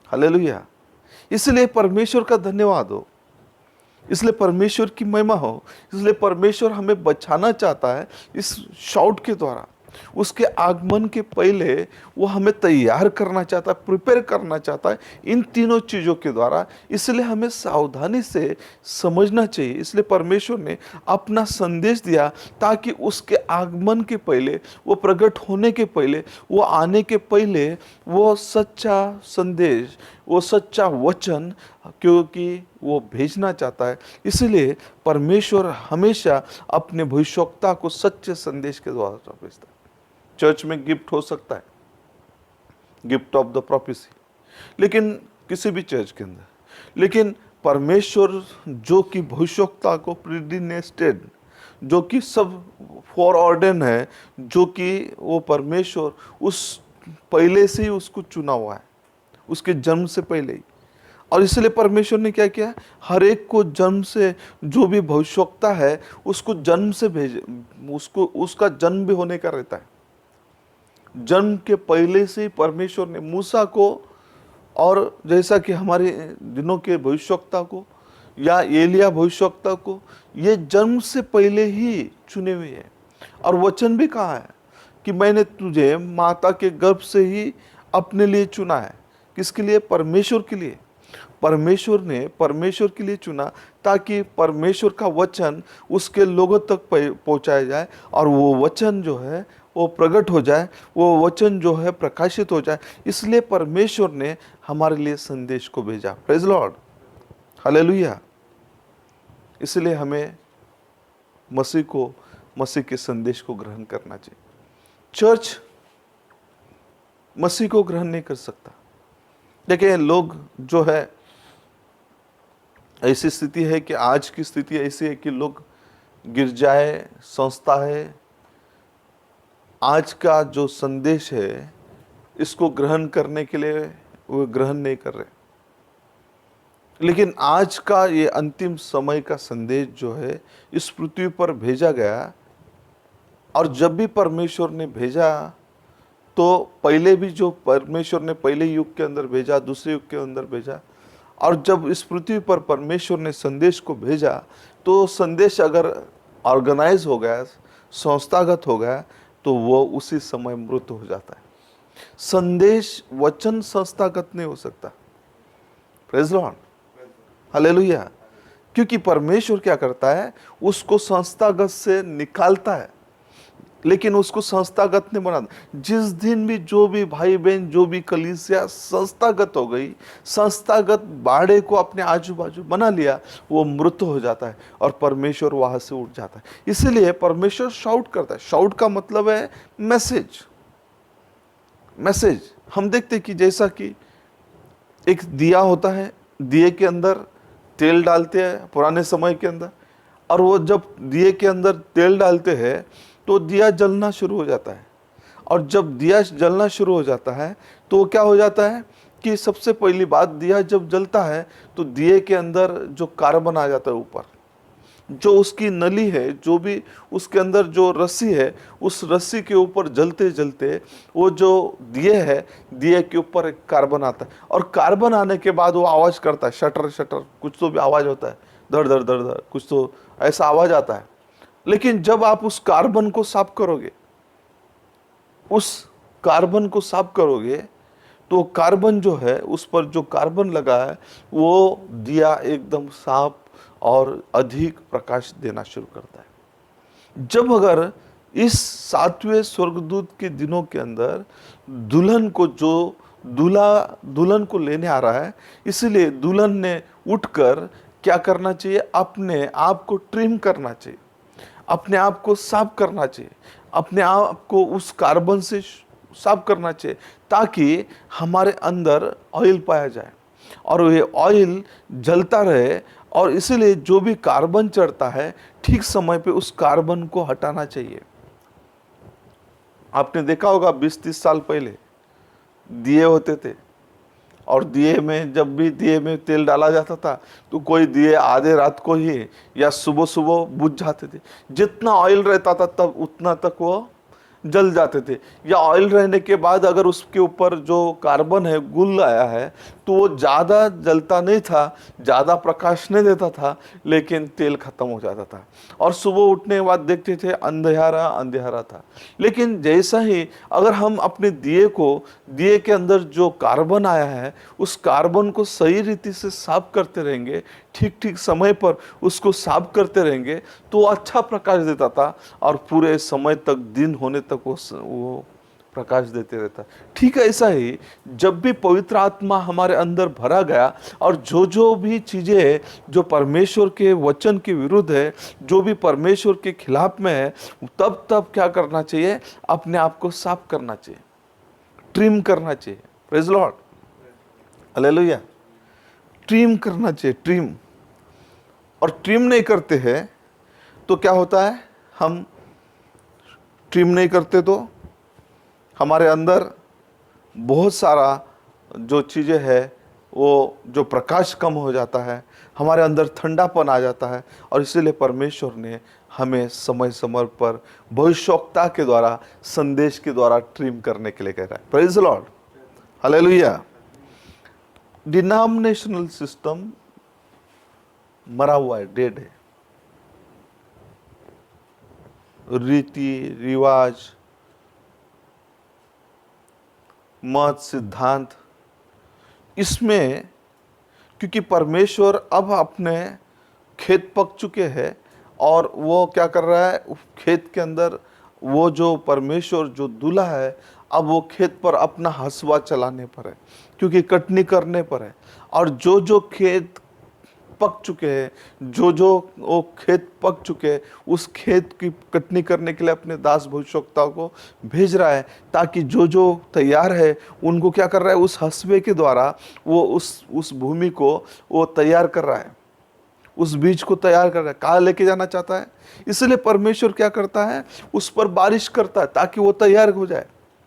A: hallelujah. इसलिए परमेश्वर का धन्यवाद हो, इसलिए परमेश्वर की महिमा हो, इसलिए परमेश्वर हमें बचाना चाहता है इस शाउट के द्वारा। उसके आगमन के पहले वो हमें तैयार करना चाहता है, प्रिपेयर करना चाहता है इन तीनों चीज़ों के द्वारा। इसलिए हमें सावधानी से समझना चाहिए। इसलिए परमेश्वर ने अपना संदेश दिया, ताकि उसके आगमन के पहले, वो प्रकट होने के पहले, वो आने के पहले, वो सच्चा संदेश, वो सच्चा वचन, क्योंकि वो भेजना चाहता है। इसलिए परमेश्वर हमेशा अपने भविष्यवक्ता को सच्चे संदेश के द्वारा भेजता है। चर्च में गिफ्ट हो सकता है, गिफ्ट ऑफ द प्रोफेसी, लेकिन किसी भी चर्च के अंदर, लेकिन परमेश्वर जो कि भविष्यवक्ता को प्रीडिनेस्टेड, जो कि सब फॉर ऑर्डन है, जो कि वो परमेश्वर उस पहले से ही उसको चुना हुआ है, उसके जन्म से पहले ही। और इसलिए परमेश्वर ने क्या किया? हर एक को जन्म से, जो भी भविष्यवक्ता है, उसको जन्म से उसको उसका जन्म भी होने का रहता है। जन्म के पहले से ही परमेश्वर ने मूसा को, और जैसा कि हमारे दिनों के भविष्यवक्ता को या एलिया भविष्यवक्ता को, ये जन्म से पहले ही चुने हुए हैं। और वचन भी कहा है कि मैंने तुझे माता के गर्भ से ही अपने लिए चुना है। किसके लिए? परमेश्वर के लिए। परमेश्वर ने परमेश्वर के लिए चुना, ताकि परमेश्वर का वचन उसके लोगों तक पहुंचाया जाए, और वो वचन जो है वो प्रकट हो जाए, वो वचन जो है प्रकाशित हो जाए। इसलिए परमेश्वर ने हमारे लिए संदेश को भेजा। Praise lord, hallelujah. इसलिए हमें मसीह के संदेश को ग्रहण करना चाहिए। चर्च मसीह को ग्रहण नहीं कर सकता। देखिए, लोग जो है ऐसी स्थिति है कि आज की स्थिति ऐसी है कि लोग गिरजाएं, संस्था है, आज का जो संदेश है इसको ग्रहण करने के लिए वो ग्रहण नहीं कर रहे। लेकिन आज का ये अंतिम समय का संदेश जो है इस पृथ्वी पर भेजा गया, और जब भी परमेश्वर ने भेजा तो पहले भी जो परमेश्वर ने पहले युग के अंदर भेजा, दूसरे युग के अंदर भेजा, और जब इस पृथ्वी पर परमेश्वर ने संदेश को भेजा तो संदेश अगर ऑर्गेनाइज हो गया, संस्थागत हो गया, तो वो उसी समय मृत हो जाता है। संदेश वचन संस्थागत नहीं हो सकता। Praise Lord, hallelujah. क्योंकि परमेश्वर क्या करता है, उसको संस्थागत से निकालता है, लेकिन उसको संस्थागत नहीं बनाता। जिस दिन भी जो भी भाई बहन, जो भी कलीसिया संस्थागत हो गई, संस्थागत बाड़े को अपने आजू बाजू बना लिया, वो मृत हो जाता है और परमेश्वर वहां से उठ जाता है। इसीलिए परमेश्वर शाउट करता है। शाउट का मतलब है मैसेज। मैसेज हम देखते कि जैसा कि एक दिया होता है, दिए के अंदर तेल डालते हैं पुराने समय के अंदर, और वो जब दिए के अंदर तेल डालते हैं तो दिया जलना शुरू हो जाता है। और जब दिया जलना शुरू हो जाता है तो क्या हो जाता है कि सबसे पहली बात, दिया जब जलता है तो दिए के अंदर जो कार्बन आ जाता है ऊपर, जो उसकी नली है, जो भी उसके अंदर जो रस्सी है, उस रस्सी के ऊपर जलते जलते वो जो दिए है, दिए के ऊपर एक कार्बन आता है, और कार्बन आने के बाद वो आवाज़ करता है, शटर शटर, कुछ तो भी आवाज़ होता है, धड़ धड़ धड़ धड़, कुछ तो ऐसा आवाज़ आता है। लेकिन जब आप उस कार्बन को साफ करोगे, उस कार्बन को साफ करोगे, तो कार्बन जो है, उस पर जो कार्बन लगा है, वो दिया एकदम साफ और अधिक प्रकाश देना शुरू करता है। जब अगर इस 7वें स्वर्गदूत के दिनों के अंदर दुल्हन को, जो दूल्हा दुल्हन को लेने आ रहा है, इसलिए दुल्हन ने उठकर क्या करना चाहिए, अपने आप को ट्रिम करना चाहिए, अपने आप को साफ करना चाहिए, अपने आप को उस कार्बन से साफ करना चाहिए, ताकि हमारे अंदर ऑयल पाया जाए और ये ऑयल जलता रहे। और इसीलिए जो भी कार्बन चढ़ता है, ठीक समय पे उस कार्बन को हटाना चाहिए। आपने देखा होगा 20-30 साल पहले दिए होते थे, और दिए में जब भी दिए में तेल डाला जाता था तो कोई दिए आधे रात को ही या सुबह सुबह बुझ जाते थे। जितना ऑयल रहता था तब उतना तक वो जल जाते थे, या ऑयल रहने के बाद अगर उसके ऊपर जो कार्बन है गुल आया है तो वो ज़्यादा जलता नहीं था, ज़्यादा प्रकाश नहीं देता था, लेकिन तेल खत्म हो जाता था और सुबह उठने के बाद देखते थे अंधेरा अंधेरा था। लेकिन जैसा ही अगर हम अपने दिए के अंदर जो कार्बन आया है, उस कार्बन को सही रीति से साफ करते रहेंगे, ठीक ठीक समय पर उसको साफ करते रहेंगे, तो अच्छा प्रकाश देता था और पूरे समय तक, दिन होने तक वो प्रकाश देते रहता। ठीक है, ऐसा ही जब भी पवित्र आत्मा हमारे अंदर भरा गया और जो भी चीज़ें जो परमेश्वर के वचन के विरुद्ध है, जो भी परमेश्वर के खिलाफ में है, तब क्या करना चाहिए, अपने आप को साफ करना चाहिए, ट्रिम करना चाहिए। Praise lord, hallelujah. ट्रिम करना चाहिए, ट्रिम। और ट्रिम नहीं करते हैं तो क्या होता है, हम ट्रिम नहीं करते तो हमारे अंदर बहुत सारा जो चीज़ें है, वो जो प्रकाश कम हो जाता है, हमारे अंदर ठंडापन आ जाता है। और इसीलिए परमेश्वर ने हमें समय समय पर भविष्यवक्ता के द्वारा, संदेश के द्वारा ट्रिम करने के लिए कह रहा है। Praise the Lord, hallelujah. Denominational system मरा हुआ है, डेड है। रीति रिवाज, मत, सिद्धांत, इसमें क्योंकि परमेश्वर अब अपने खेत पक चुके हैं और वो क्या कर रहा है, खेत के अंदर वो जो परमेश्वर जो दूल्हा है, अब वो खेत पर अपना हंसुआ चलाने पर है, क्योंकि कटनी करने पर है। और जो खेत पक चुके हैं, जो वो खेत पक चुके हैं, उस खेत की कटनी करने के लिए अपने दास भविष्यवक्ताओं को भेज रहा है, ताकि जो तैयार है उनको क्या कर रहा है, उस हंसुए के द्वारा वो उस भूमि को वो तैयार कर रहा है। उस बीज को तैयार कर रहा है, कहाँ लेके जाना चाहता है। इसलिए परमेश्वर क्या करता है, उस पर बारिश करता है ताकि वो तैयार हो जाए।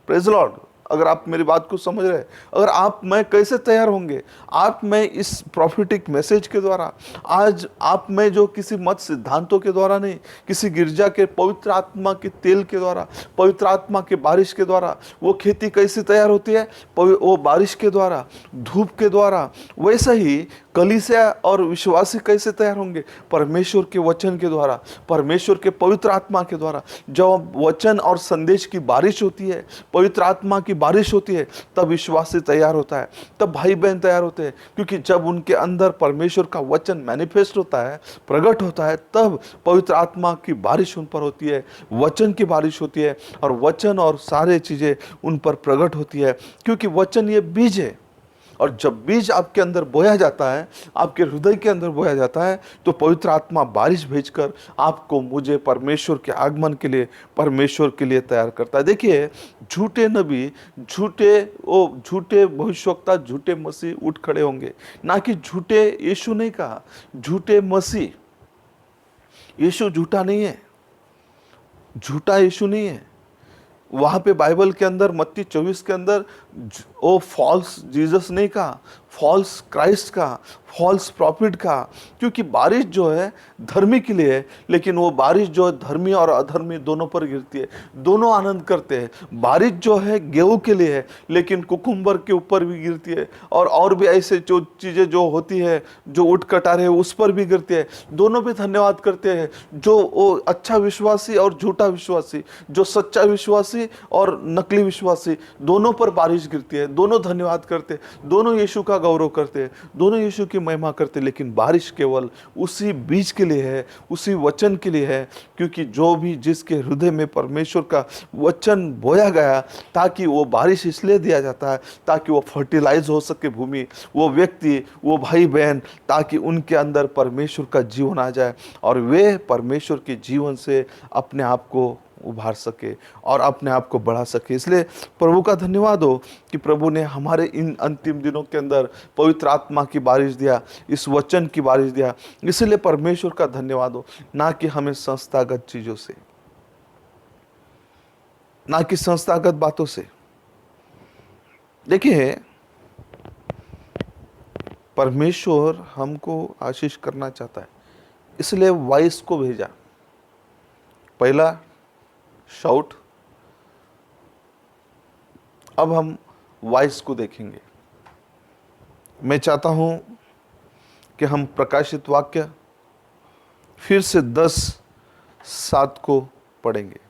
A: Praise Lord. अगर आप मेरी बात को समझ रहे हैं, अगर आप मैं कैसे तैयार होंगे, आप मैं इस प्रॉफिटिक मैसेज के द्वारा, आज आप मैं जो किसी मत सिद्धांतों के द्वारा नहीं, किसी गिरजा के पवित्र आत्मा के तेल के द्वारा, पवित्र आत्मा के बारिश के द्वारा वो खेती कैसे तैयार होती है, वो बारिश के द्वारा, धूप के द्वारा। वैसा ही कलीसिया और विश्वासी कैसे तैयार होंगे, परमेश्वर के वचन के द्वारा, परमेश्वर के पवित्र आत्मा के द्वारा। जब वचन और संदेश की बारिश होती है, पवित्र आत्मा की बारिश होती है, तब विश्वासी तैयार होता है, तब भाई बहन तैयार होते हैं। क्योंकि जब उनके अंदर परमेश्वर का वचन मैनिफेस्ट होता है, प्रकट होता है, तब पवित्र आत्मा की बारिश उन पर होती है, वचन की बारिश होती है, और वचन और सारे चीज़ें उन पर प्रकट होती है। क्योंकि वचन ये बीज है, और जब बीज आपके अंदर बोया जाता है, आपके हृदय के अंदर बोया जाता है, तो पवित्र आत्मा बारिश भेजकर आपको, मुझे परमेश्वर के आगमन के लिए, परमेश्वर के लिए तैयार करता है। देखिए, झूठे नबी, झूठे भविष्यवक्ता, झूठे मसीह उठ खड़े होंगे, ना कि झूठे यीशु नहीं कहा, झूठे मसीह। यीशु झूठा नहीं है, झूठा यीशु नहीं है। वहाँ पे बाइबल के अंदर मत्ती 24 के अंदर वो फॉल्स जीसस नहीं कहा, फॉल्स क्राइस्ट का, फॉल्स प्रॉफिट का। क्योंकि बारिश जो है धर्मी के लिए है, लेकिन वो बारिश जो है धर्मी और अधर्मी दोनों पर गिरती है, दोनों आनंद करते हैं। बारिश जो है गेहूं के लिए है, लेकिन कुकुम्बर के ऊपर भी गिरती है, और भी ऐसे जो चीज़ें जो होती है, जो उठ कटार है, उस पर भी गिरती है। दोनों भी धन्यवाद करते हैं, जो वो अच्छा विश्वासी और झूठा विश्वासी, जो सच्चा विश्वासी और नकली विश्वासी, दोनों पर बारिश गिरती है। दोनों धन्यवाद करते हैं, दोनों यीशु का गौरव करते हैं, दोनों यीशु की महिमा करते। लेकिन बारिश केवल उसी बीज के लिए है, उसी वचन के लिए है। क्योंकि जो भी जिसके हृदय में परमेश्वर का वचन बोया गया, ताकि वो बारिश इसलिए दिया जाता है ताकि वो फर्टिलाइज हो सके भूमि, वो व्यक्ति, वो भाई बहन, ताकि उनके अंदर परमेश्वर का जीवन आ जाए, और वे परमेश्वर के जीवन से अपने आप को उभार सके और अपने आप को बढ़ा सके। इसलिए प्रभु का धन्यवाद हो कि प्रभु ने हमारे इन अंतिम दिनों के अंदर पवित्र आत्मा की बारिश दिया, इस वचन की बारिश दिया। इसलिए परमेश्वर का धन्यवाद हो, ना कि हमें संस्थागत चीजों से, ना कि संस्थागत बातों से। देखिए, परमेश्वर हमको आशीष करना चाहता है, इसलिए वॉइस को भेजा। पहला शाउट, अब हम वॉइस को देखेंगे। मैं चाहता हूं कि हम प्रकाशित वाक्य फिर से 10:7 को पढ़ेंगे।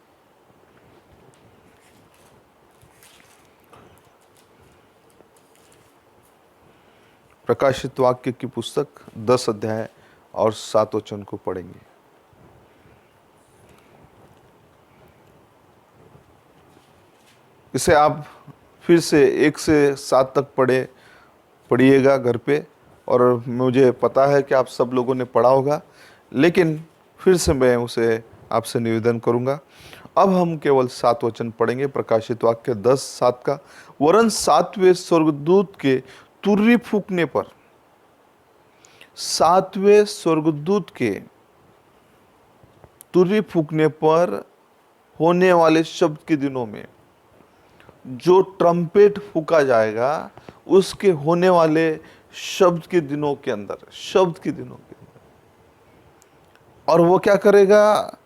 A: प्रकाशित वाक्य की पुस्तक 10 अध्याय और 7 वचन को पढ़ेंगे। इसे आप फिर से 1 से 7 तक पढ़िएगा घर पे, और मुझे पता है कि आप सब लोगों ने पढ़ा होगा, लेकिन फिर से मैं उसे आपसे निवेदन करूंगा। अब हम केवल 7 वचन पढ़ेंगे। प्रकाशित वाक्य 10:7 का, वरन 7वें स्वर्गदूत के तुर्री फूंकने पर, 7वें स्वर्गदूत के तुर्री फूंकने पर होने वाले शब्द के दिनों में, जो ट्रम्पेट फूका जाएगा उसके होने वाले शब्द के दिनों के अंदर, शब्द के दिनों के अंदर, और वो क्या करेगा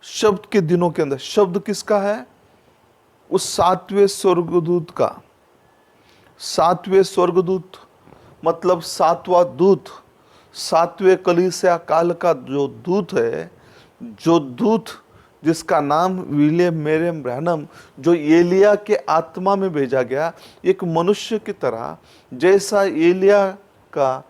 A: शब्द के दिनों के अंदर। शब्द किसका है? उस 7वें स्वर्गदूत का। 7वें स्वर्गदूत मतलब 7वां दूत, 7वें कलीसिया काल का जो दूत है, जो दूत जिसका नाम विलियम मेरियम ब्रैनम, जो एलिया के आत्मा में भेजा गया, एक मनुष्य की तरह, जैसा एलिया का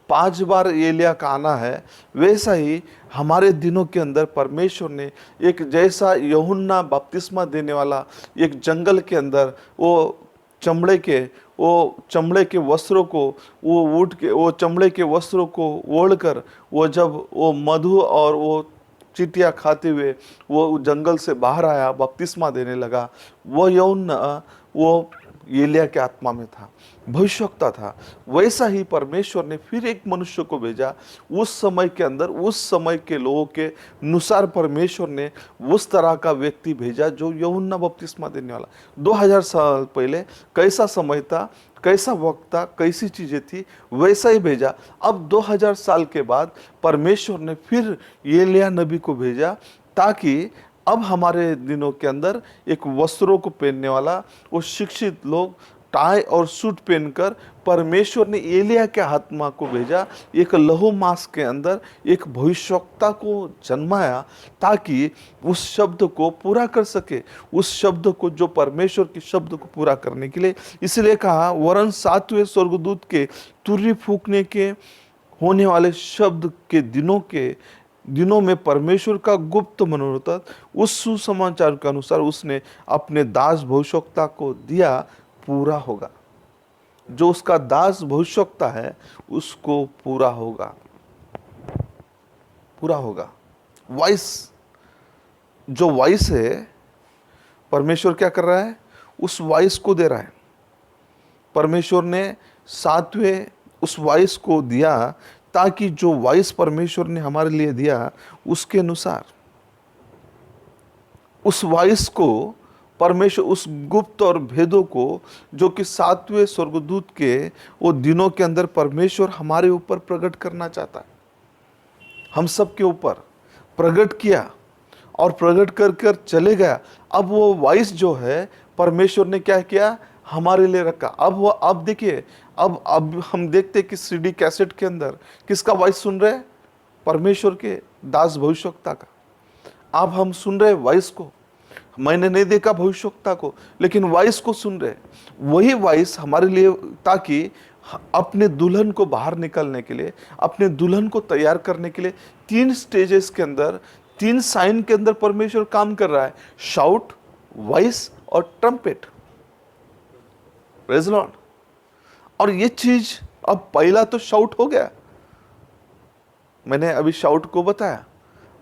A: 5 बार एलिया का आना है, वैसा ही हमारे दिनों के अंदर परमेश्वर ने एक, जैसा यूहन्ना बपतिस्मा देने वाला एक जंगल के अंदर वो चमड़े के वस्त्रों को, वो चमड़े के वस्त्रों को ओढ़कर, वो जब वो मधु और वो चींटियाँ खाते हुए वो जंगल से बाहर आया, बपतिस्मा देने लगा, वो यूहन्ना वो एलिया के आत्मा में था, भविष्यवक्ता था। वैसा ही परमेश्वर ने फिर एक मनुष्य को भेजा उस समय के अंदर, उस समय के लोगों के अनुसार परमेश्वर ने उस तरह का व्यक्ति भेजा जो यूहन्ना बपतिस्मा देने वाला। 2000 साल पहले कैसा समय था, कैसा वक्त था, कैसी चीजें थी, वैसा ही भेजा। अब 2000 साल के बाद परमेश्वर ने फिर एलिया नबी को भेजा, ताकि अब हमारे दिनों के अंदर एक वस्त्रों को पहनने वाला, वो शिक्षित लोग टाई और सूट पहनकर, परमेश्वर ने एलिया के आत्मा को भेजा, एक लहू मास के अंदर एक भविष्यवक्ता को जन्माया, ताकि उस शब्द को पूरा कर सके, उस शब्द को, जो परमेश्वर के शब्द को पूरा करने के लिए। इसलिए कहा, वरन 7वें स्वर्गदूत के तुरही फूंकने के होने वाले शब्द के दिनों में परमेश्वर का गुप्त मनोरथ उस सुसमाचार के अनुसार उसने अपने दास भविष्यवक्ता को दिया, पूरा होगा। जो उसका दास भविष्यवक्ता है उसको पूरा होगा, पूरा होगा। वॉइस, जो वॉइस है, परमेश्वर क्या कर रहा है, उस वॉइस को दे रहा है। परमेश्वर ने 7वें उस वॉइस को दिया, ताकि जो वॉइस परमेश्वर ने हमारे लिए दिया उसके अनुसार, उस वॉइस को परमेश्वर, उस गुप्त और भेदों को जो कि 7वें स्वर्गदूत के वो दिनों के अंदर परमेश्वर हमारे ऊपर प्रकट करना चाहता है, हम सब के ऊपर प्रकट किया और प्रकट कर कर चले गया। अब वो वॉइस जो है परमेश्वर ने क्या किया, हमारे लिए रखा। अब देखिए, अब हम देखते कि सीडी कैसेट के अंदर किसका वॉइस सुन रहे हैं, परमेश्वर के दास भविष्यवक्ता का। अब हम सुन रहे वॉइस को, मैंने नहीं देखा भविष्यवक्ता को, लेकिन वॉइस को सुन रहे। वही वॉइस हमारे लिए, ताकि अपने दुल्हन को बाहर निकलने के लिए, अपने दुल्हन को तैयार करने के लिए 3 स्टेजेस के अंदर, 3 साइन के अंदर परमेश्वर काम कर रहा है, शाउट, वॉइस और ट्रम्पेट। Praise Lord. और ये चीज, अब पहला तो शाउट हो गया, मैंने अभी शाउट को बताया।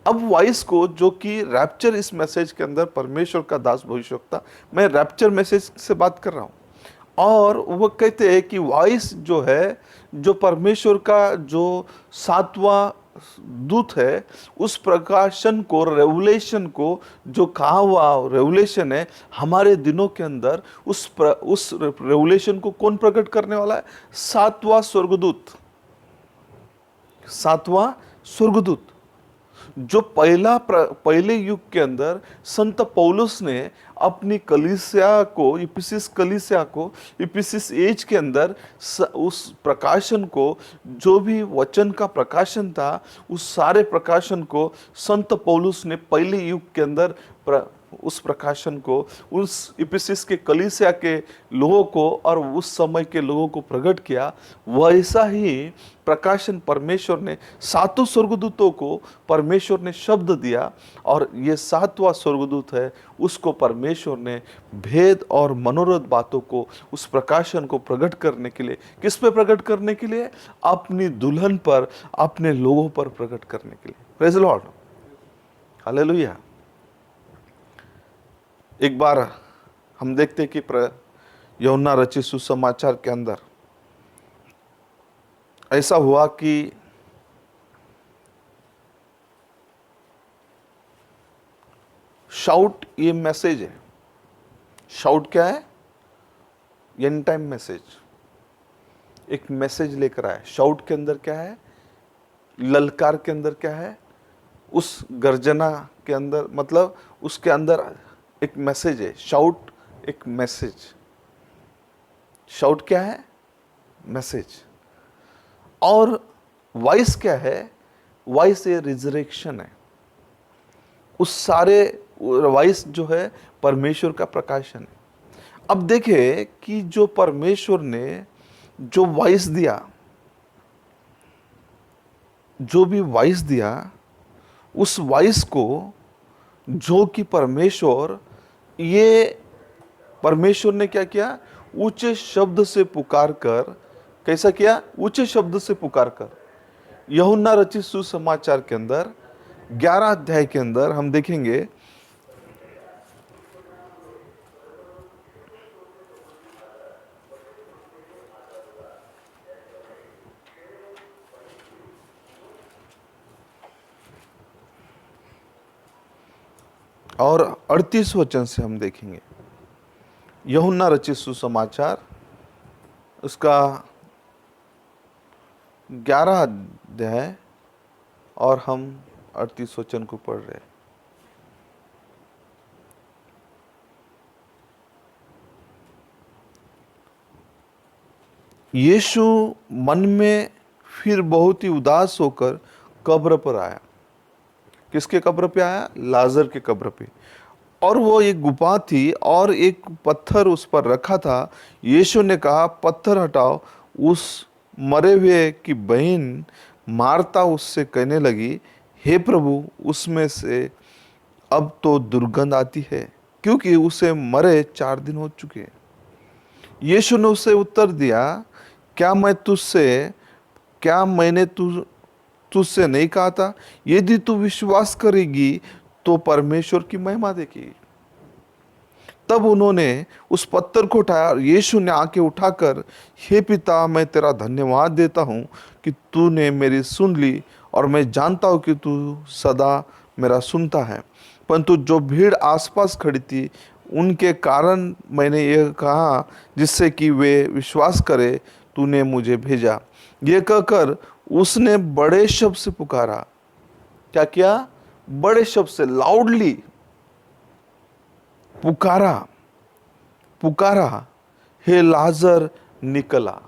A: अब वॉइस को, जो कि रैप्चर, इस मैसेज के अंदर परमेश्वर का दास भविष्यवक्ता, मैं रैप्चर मैसेज से बात कर रहा हूं। और वो कहते हैं कि वॉइस जो है, जो परमेश्वर का जो 7वां दूत है, उस प्रकाशन को, रेवलेशन को, जो कहा हुआ रेवलेशन है हमारे दिनों के अंदर, उस रेवलेशन को कौन प्रकट करने वाला है, 7वां स्वर्गदूत। 7वां स्वर्गदूत, जो पहले युग के अंदर संत पौलुस ने अपनी कलीसिया को, इफिसिस एज के अंदर उस प्रकाशन को, जो भी वचन का प्रकाशन था, उस सारे प्रकाशन को संत पौलुस ने पहले युग के अंदर उस प्रकाशन को उस इफिसिस के कलीसिया के लोगों को और उस समय के लोगों को प्रकट किया। वैसा ही प्रकाशन परमेश्वर ने 7 स्वर्गदूतों को परमेश्वर ने शब्द दिया, और ये 7वां स्वर्गदूत है, उसको परमेश्वर ने भेद और मनोरथ बातों को, उस प्रकाशन को प्रकट करने के लिए, किस पे प्रकट करने के लिए, अपनी दुल्हन पर, अपने लोगों पर प्रकट करने के लिए। Praise the Lord, hallelujah. एक बार हम देखते कि यूहन्ना रचित सुसमाचार के अंदर ऐसा हुआ कि शाउट, ये मैसेज है। शाउट क्या है, एंड टाइम मैसेज, एक मैसेज लेकर आया। शाउट के अंदर क्या है, ललकार के अंदर क्या है, उस गर्जना के अंदर, मतलब उसके अंदर एक मैसेज है। शाउट एक मैसेज, शाउट क्या है, मैसेज। और वॉइस क्या है, वॉइस ये रिजरेक्शन है। उस सारे वॉइस जो है परमेश्वर का प्रकाशन है। अब देखें कि जो परमेश्वर ने जो वॉइस दिया, जो भी वॉइस दिया, उस वॉइस को जो कि परमेश्वर ने क्या किया, ऊंचे शब्द से पुकार कर, कैसा किया, ऊंचे शब्द से पुकार कर। यूहन्ना रचित सुसमाचार के अंदर 11 अध्याय के अंदर हम देखेंगे, और 38 वचन से हम देखेंगे यूहन्ना रचित सुसमाचार उसका 11 अध्याय और हम 38 वचन को पढ़ रहे हैं। यीशु मन में फिर बहुत ही उदास होकर कब्र पर आया। किसके कब्र पे आया? लाजर के कब्र पे। और वो एक गुफा थी और एक पत्थर उस पर रखा था। यीशु ने कहा, पत्थर हटाओ। उस मरे हुए की बहन मार्ता उससे कहने लगी, हे प्रभु, उसमें से अब तो दुर्गंध आती है, क्योंकि उसे मरे 4 दिन हो चुके हैं। यीशु ने उसे उत्तर दिया, क्या मैंने तुझसे नहीं कहा था, यदि तू विश्वास करेगी तो परमेश्वर की महिमा देखेगी। तब उन्होंने उस पत्थर को उठाया और यीशु ने आंखें उठाकर, हे पिता, मैं तेरा धन्यवाद देता हूँ कि तूने मेरी सुन ली, और मैं जानता हूँ कि तू सदा मेरा सुनता है। परंतु जो भीड़ आसपास खड़ी थी उनके कारण मैंने यह कहा, जिससे कि वे विश्वास करे तूने मुझे भेजा। ये कहकर उसने बड़े शब्द से पुकारा। क्या किया? बड़े शब्द से, लाउडली पुकारा, हे लाजर निकला।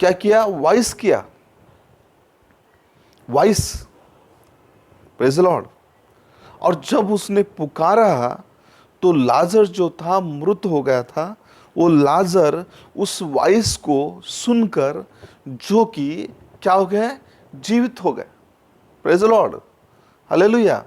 A: क्या किया? वॉइस किया, वॉइस। Praise the Lord. और जब उसने पुकारा तो लाजर जो था मृत हो गया था। वो लाजर उस वॉइस को सुनकर जो कि क्या हो गए? जीवित हो गए। Praise the Lord, hallelujah.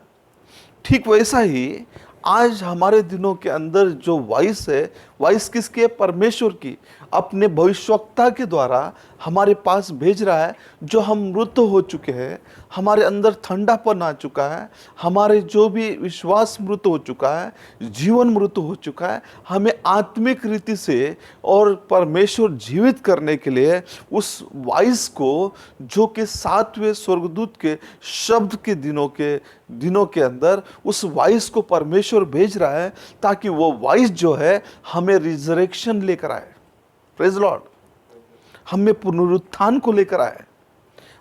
A: ठीक वैसा ही आज हमारे दिनों के अंदर जो वॉइस है, वॉइस किसकी है? परमेश्वर की। अपने भविष्यवक्ता के द्वारा हमारे पास भेज रहा है। जो हम मृत हो चुके हैं, हमारे अंदर ठंडापन आ चुका है, हमारे जो भी विश्वास मृत हो चुका है, जीवन मृत हो चुका है, हमें आत्मिक रीति से और परमेश्वर जीवित करने के लिए उस वॉइस को, जो कि 7वें स्वर्गदूत के शब्द के दिनों के अंदर उस वॉइस को परमेश्वर भेज रहा है, ताकि वो वॉइस जो है हमें रिजरेक्शन लेकर आए। प्रेज लॉर्ड, हमें पुनरुत्थान को लेकर आए,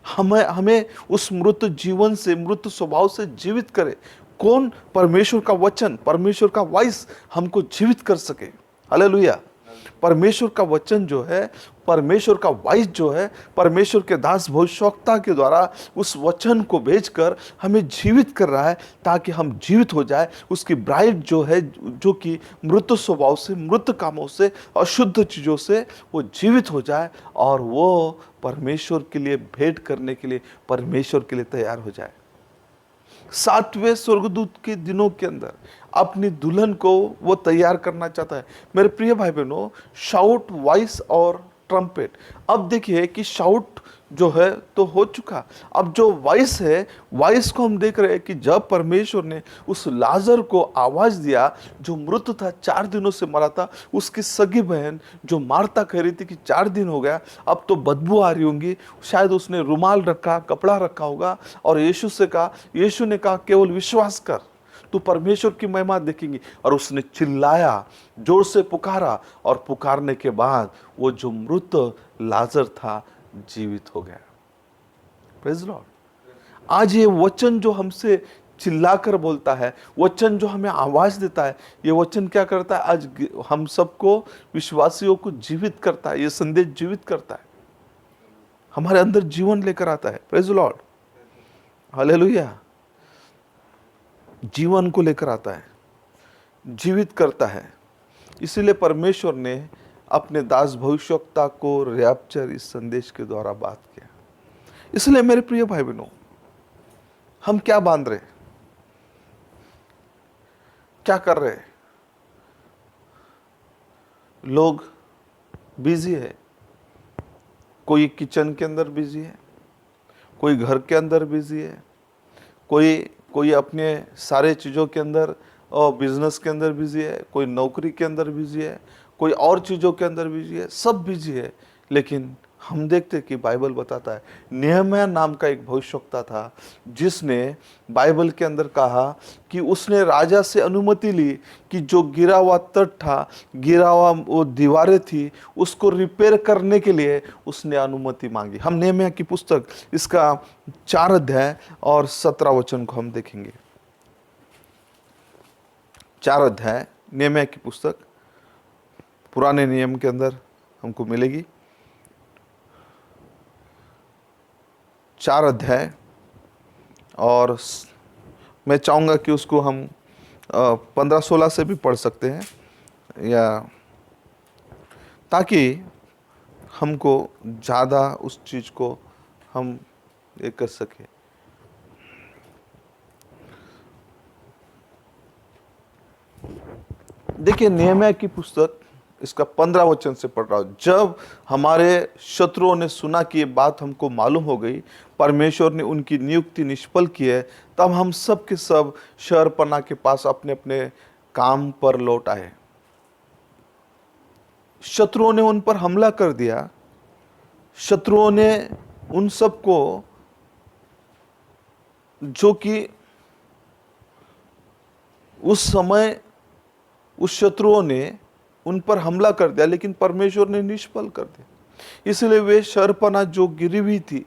A: हमें उस मृत जीवन से, मृत स्वभाव से जीवित करे। कौन? परमेश्वर का वचन, परमेश्वर का वॉइस हमको जीवित कर सके। हालेलुया। परमेश्वर का वचन जो है, परमेश्वर का वॉइस जो है, परमेश्वर के दास भविष्यवक्ता के द्वारा उस वचन को भेजकर हमें जीवित कर रहा है, ताकि हम जीवित हो जाए। उसकी ब्राइड जो है, जो कि मृत स्वभाव से, मृत कामों से, अशुद्ध चीज़ों से वो जीवित हो जाए, और वो परमेश्वर के लिए भेंट करने के लिए, परमेश्वर के लिए तैयार हो जाए। 7वें स्वर्गदूत के दिनों के अंदर अपनी दुल्हन को वो तैयार करना चाहता है। मेरे प्रिय भाई बहनों, शाउट, वॉइस और ट्रम्पेट। अब देखिए कि शाउट जो है तो हो चुका। अब जो वॉइस है, वॉइस को हम देख रहे हैं कि जब परमेश्वर ने उस लाजर को आवाज दिया, जो मृत था, 4 दिनों से मरा था, उसकी सगी बहन जो मार्ता कह रही थी कि 4 दिन हो गया, अब तो बदबू आ रही होंगी, शायद उसने रुमाल रखा, कपड़ा रखा होगा, और यीशु ने कहा केवल विश्वास कर, तू परमेश्वर की महिमा देखेंगी। और उसने चिल्लाया, जोर से पुकारा, और पुकारने के बाद वो जो मृत लाजर था जीवित हो गया। Praise Lord. आज ये वचन जो हमसे चिल्लाकर बोलता है, वचन जो हमें आवाज देता है, ये वचन क्या करता है? आज हम सबको, विश्वासियों को जीवित करता है। ये संदेश जीवित करता है, हमारे अंदर जीवन लेकर आता है। Praise lord, hallelujah. जीवन को लेकर आता है, जीवित करता है। इसीलिए परमेश्वर ने अपने दास भविष्यवक्ता को रैप्चर इस संदेश के द्वारा बात किया। इसलिए मेरे प्रिय भाई बहनों, हम क्या बांध रहे, क्या कर रहे? लोग बिजी है, कोई किचन के अंदर बिजी है, कोई घर के अंदर बिजी है, कोई अपने सारे चीज़ों के अंदर और बिजनेस के अंदर बिजी है, कोई नौकरी के अंदर बिजी है, कोई और चीज़ों के अंदर बिजी है, सब बिजी है। लेकिन हम देखते हैं कि बाइबल बताता है, नेहम्याह नाम का एक भविष्यवक्ता था जिसने बाइबल के अंदर कहा कि उसने राजा से अनुमति ली कि जो गिरा हुआ तट था, गिरा हुआ वो दीवारें थी, उसको रिपेयर करने के लिए उसने अनुमति मांगी। हम नेहम्याह की पुस्तक इसका 4 अध्याय और 17 वचन को हम देखेंगे। 4 अध्याय नेहम्याह की पुस्तक पुराने नियम के अंदर हमको मिलेगी। 4 अध्याय, और मैं चाहूँगा कि उसको हम 15-16 से भी पढ़ सकते हैं, या ताकि हमको ज़्यादा उस चीज़ को हम ये कर सके। देखिए नेहम्याह की पुस्तक इसका 15 वचन से पढ़ रहा हूँ। जब हमारे शत्रुओं ने सुना कि ये बात हमको मालूम हो गई, परमेश्वर ने उनकी नियुक्ति निष्फल की है, तब हम सब के सब शहरपनाह के पास अपने अपने काम पर लौट आए। शत्रुओं ने उन पर हमला कर दिया। शत्रुओं ने उन सबको, जो कि उस समय उस शत्रुओं ने उन पर हमला कर दिया, लेकिन परमेश्वर ने निष्फल कर दिया। इसलिए वे शहरपनाह जो गिरी हुई थी,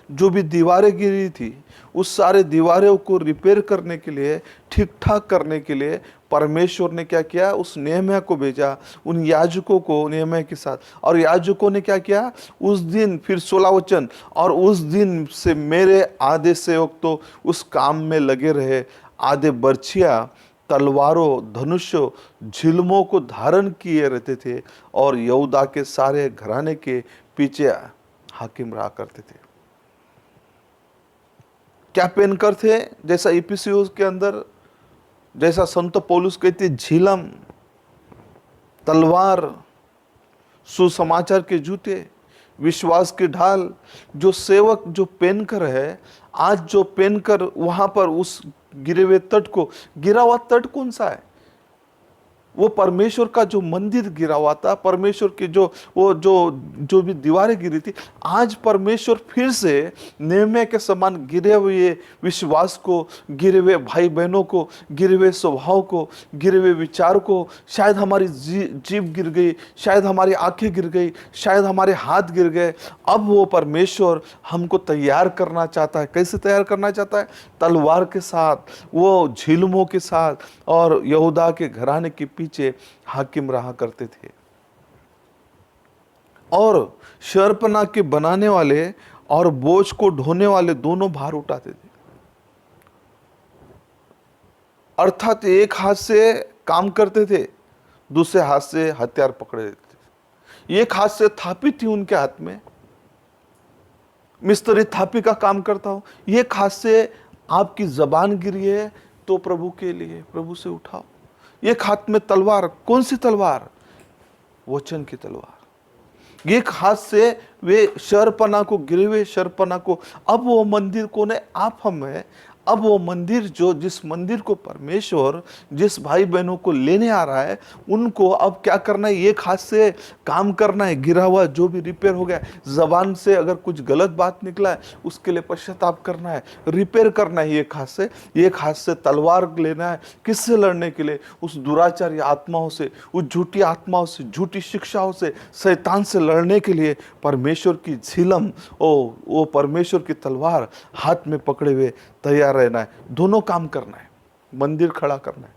A: जो भी दीवारें गिरी थी, उस सारे दीवारों को रिपेयर करने के लिए, ठीक ठाक करने के लिए परमेश्वर ने क्या किया, उस नेहम्याह को भेजा, उन याजकों को नेहम्याह के साथ। और याजकों ने क्या किया उस दिन, फिर 16 वचन, और उस दिन से मेरे आधे सेवक तो उस काम में लगे रहे, आधे बर्छियाँ, तलवारों, धनुषों, झिलमों को धारण किए रहते थे, और यहूदा के सारे घराने के पीछे हाकिम रहा करते थे। क्या पहनकर थे? जैसा इफिसियोस के अंदर, जैसा संत पौलुस कहते, झिलम, तलवार, सुसमाचार के जूते, विश्वास की ढाल। जो सेवक जो पहनकर है, आज जो पहनकर वहां पर उस गिरे हुए तट को, गिरा हुआ तट कौन सा है? वो परमेश्वर का जो मंदिर गिरा हुआ था, परमेश्वर की जो भी दीवारें गिरी थी, आज परमेश्वर फिर से नेहम्याह के समान गिरे हुए विश्वास को, गिरे हुए भाई बहनों को, गिरे हुए स्वभाव को, गिरे हुए विचार को, शायद हमारी जीभ गिर गई, शायद हमारी आंखें गिर गई, शायद हमारे हाथ गिर गए, अब वो परमेश्वर हमको तैयार करना चाहता है। कैसे तैयार करना चाहता है? तलवार के साथ, वो झिलमों के साथ, और यहूदा के घराने के पीछे हाकिम रहा करते थे। और शहरपनाह के बनाने वाले और बोझ को ढोने वाले दोनों भार उठाते थे। अर्थात एक हाथ से काम करते थे, दूसरे हाथ से हथियार पकड़े रहते थे। एक हाथ से थापी थी उनके हाथ में, मिस्त्री थापी का काम करता हो। एक हाथ से आपकी जबान गिरी है तो प्रभु के लिए, प्रभु से उठाओ। एक हाथ में तलवार, कौन सी तलवार? वचन की तलवार। एक हाथ से वे शहरपनाह को, गिरे हुए शहरपनाह को, अब वो मंदिर कौन है? आप हम है। अब वो मंदिर, जो जिस मंदिर को परमेश्वर जिस भाई बहनों को लेने आ रहा है, उनको अब क्या करना है? एक हाथ से काम करना है। गिरा हुआ जो भी रिपेयर हो गया, जबान से अगर कुछ गलत बात निकला है, उसके लिए पश्चाताप करना है, रिपेयर करना है एक हाथ से। एक हाथ से तलवार लेना है, किससे लड़ने के लिए? उस दुराचारी आत्माओं से, उस झूठी आत्माओं से, झूठी शिक्षाओं से, शैतान से लड़ने के लिए परमेश्वर की झिलम, वो परमेश्वर की तलवार हाथ में पकड़े हुए तैयार रहना है। दोनों काम करना है, मंदिर खड़ा करना है।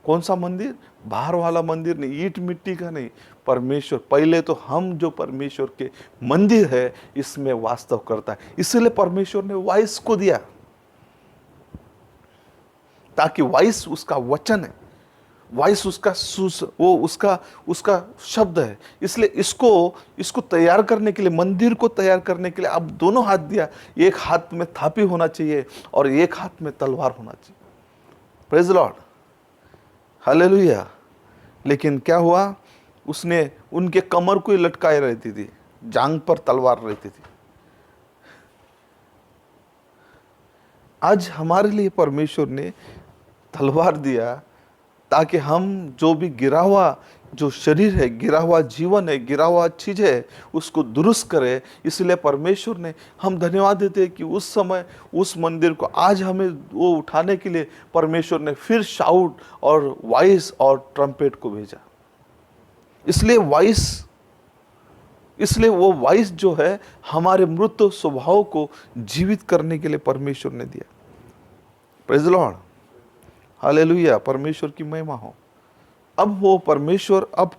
A: कौन सा मंदिर? बाहर वाला मंदिर नहीं, ईंट मिट्टी का नहीं, परमेश्वर। पहले तो हम जो परमेश्वर के मंदिर है, इसमें वास्तव करता है। इसलिए परमेश्वर ने वाइस को दिया, ताकि वाइस उसका वचन है, वाइस उसका उसका शब्द है। इसलिए इसको तैयार करने के लिए, मंदिर को तैयार करने के लिए अब दोनों हाथ दिया। एक हाथ में थापी होना चाहिए और एक हाथ में तलवार होना चाहिए। Praise lord, hallelujah. लेकिन क्या हुआ? उसने उनके कमर को ही लटकाए रहती थी, जांग पर तलवार रहती थी। आज हमारे लिए परमेश्वर ने तलवार दिया, ताकि हम जो भी गिरा हुआ जो शरीर है, गिरा हुआ जीवन है, गिरा हुआ चीज है, उसको दुरुस्त करे। इसलिए परमेश्वर ने, हम धन्यवाद देते हैं कि उस समय उस मंदिर को आज हमें वो उठाने के लिए परमेश्वर ने फिर शाउट और वॉइस और ट्रम्पेट को भेजा। इसलिए वो वॉइस जो है हमारे मृत स्वभाव को जीवित करने के लिए परमेश्वर ने दिया। प्रेज द लॉर्ड, हालेलुया, परमेश्वर की महिमा हो। अब वो परमेश्वर अब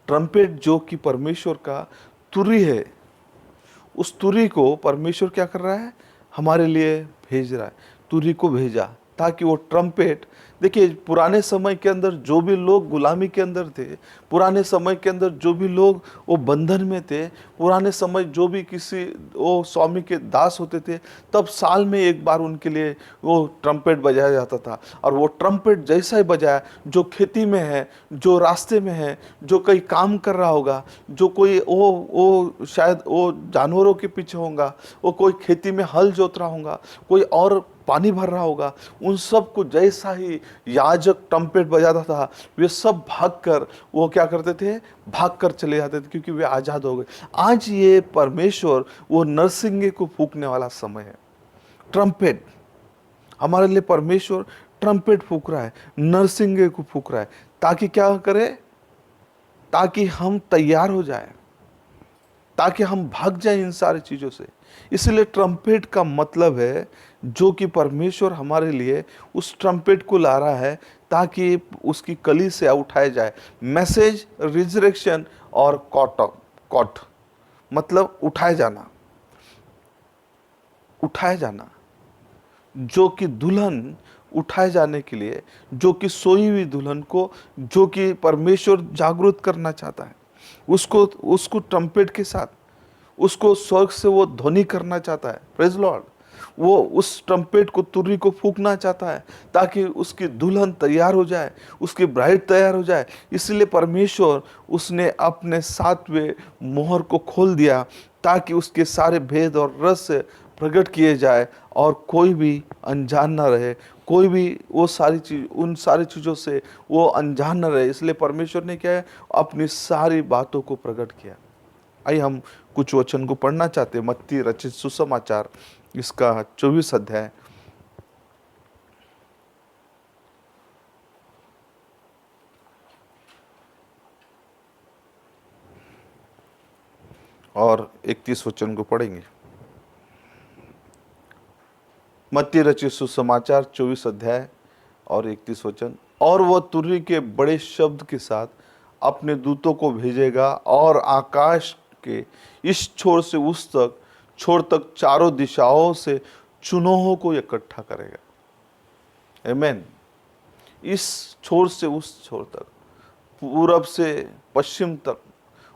A: ट्रम्पेट जो कि परमेश्वर का तुरी है, उस तुरी को परमेश्वर क्या कर रहा है, हमारे लिए भेज रहा है। तुरी को भेजा ताकि वो ट्रम्पेट, देखिए पुराने समय के अंदर जो भी लोग गुलामी के अंदर थे, पुराने समय के अंदर जो भी लोग वो बंधन में थे, पुराने समय जो भी किसी वो स्वामी के दास होते थे, तब साल में एक बार उनके लिए वो ट्रम्पेट बजाया जाता था। और वो ट्रम्पेट जैसा ही बजाया, जो खेती में है, जो रास्ते में है, जो कहीं काम कर रहा होगा, जो कोई वो शायद वो जानवरों के पीछे होगा, वो कोई खेती में हल जोत रहा होगा, कोई और पानी भर रहा होगा, उन सब को जैसा ही याजक ट्रम्पेट बजाता था, वे सब भागकर वो क्या करते थे, भागकर चले जाते थे, क्योंकि वे आज़ाद हो गए। आज ये परमेश्वर वो नरसिंगे को फूंकने वाला समय है। ट्रम्पेट हमारे लिए परमेश्वर ट्रम्पेट फूंक रहा है, नरसिंगे को फूंक रहा है, ताकि क्या करे, ताकि हम तैयार हो जाए, ताकि हम भाग जाएं इन सारी चीज़ों से। इसलिए ट्रम्पेट का मतलब है जो कि परमेश्वर हमारे लिए उस ट्रम्पेट को ला रहा है ताकि उसकी कली से उठाया जाए। मैसेज, रिजरेक्शन और कॉट मतलब उठाया जाना, जो कि दुल्हन उठाए जाने के लिए, जो कि सोई हुई दुल्हन को, जो कि परमेश्वर जागरूक करना चाहता है, उसको ट्रम्पेट के साथ, उसको स्वर्ग से वो ध्वनि करना चाहता है। प्रेज लॉर्ड, वो उस ट्रम्पेट को, तुर्री को फूंकना चाहता है ताकि उसकी दुल्हन तैयार हो जाए, उसकी ब्राइड तैयार हो जाए। इसलिए परमेश्वर उसने अपने 7वें मोहर को खोल दिया ताकि उसके सारे भेद और रहस्य प्रकट किए जाए और कोई भी अनजान ना रहे, कोई भी वो सारी चीज, उन सारी चीज़ों से वो अनजान न रहे। इसलिए परमेश्वर ने क्या है, अपनी सारी बातों को प्रकट किया। आइए हम कुछ वचन को पढ़ना चाहते हैं। मत्ती रचित सुसमाचार इसका 24 अध्याय और 31 वचन को पढ़ेंगे। मत्ती रचित सुसमाचार 24 अध्याय और 31 वचन। और वह तुरही के बड़े शब्द के साथ अपने दूतों को भेजेगा और आकाश के इस छोर से उस छोर तक चारों दिशाओं से चुनोहों को इकट्ठा करेगा। आमीन। इस छोर से उस छोर तक, पूरब से पश्चिम तक,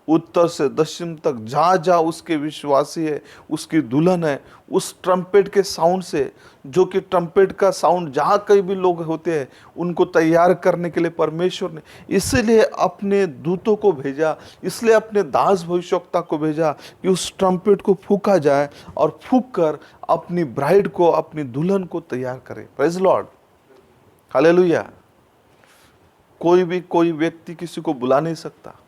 A: उत्तर से दक्षिण तक, जहाँ जहाँ उसके विश्वासी है, उसकी दुल्हन है, उस ट्रम्पेट के साउंड से, जो कि ट्रम्पेट का साउंड जहाँ कहीं भी लोग होते हैं उनको तैयार करने के लिए परमेश्वर ने इसलिए अपने दूतों को भेजा, इसलिए अपने दास भविष्यवक्ता को भेजा कि उस ट्रम्पेट को फूंका जाए और फूंक कर अपनी ब्राइड को, अपनी दुल्हन को तैयार करे। Praise lord, hallelujah. कोई व्यक्ति किसी को बुला नहीं सकता,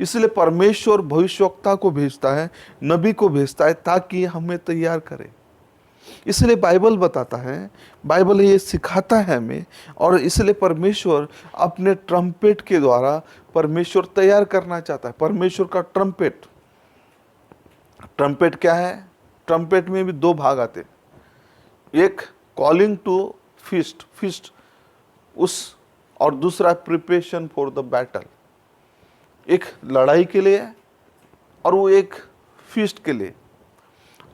A: इसलिए परमेश्वर भविष्यवक्ता को भेजता है, नबी को भेजता है ताकि हमें तैयार करे। इसलिए बाइबल बताता है, बाइबल ये सिखाता है हमें, और इसलिए परमेश्वर अपने ट्रम्पेट के द्वारा परमेश्वर तैयार करना चाहता है। परमेश्वर का ट्रम्पेट क्या है? ट्रम्पेट में भी 2 भाग आते, एक कॉलिंग टू फीस्ट उस, और दूसरा प्रिपरेशन फॉर द बैटल, एक लड़ाई के लिए और वो एक फीस्ट के लिए।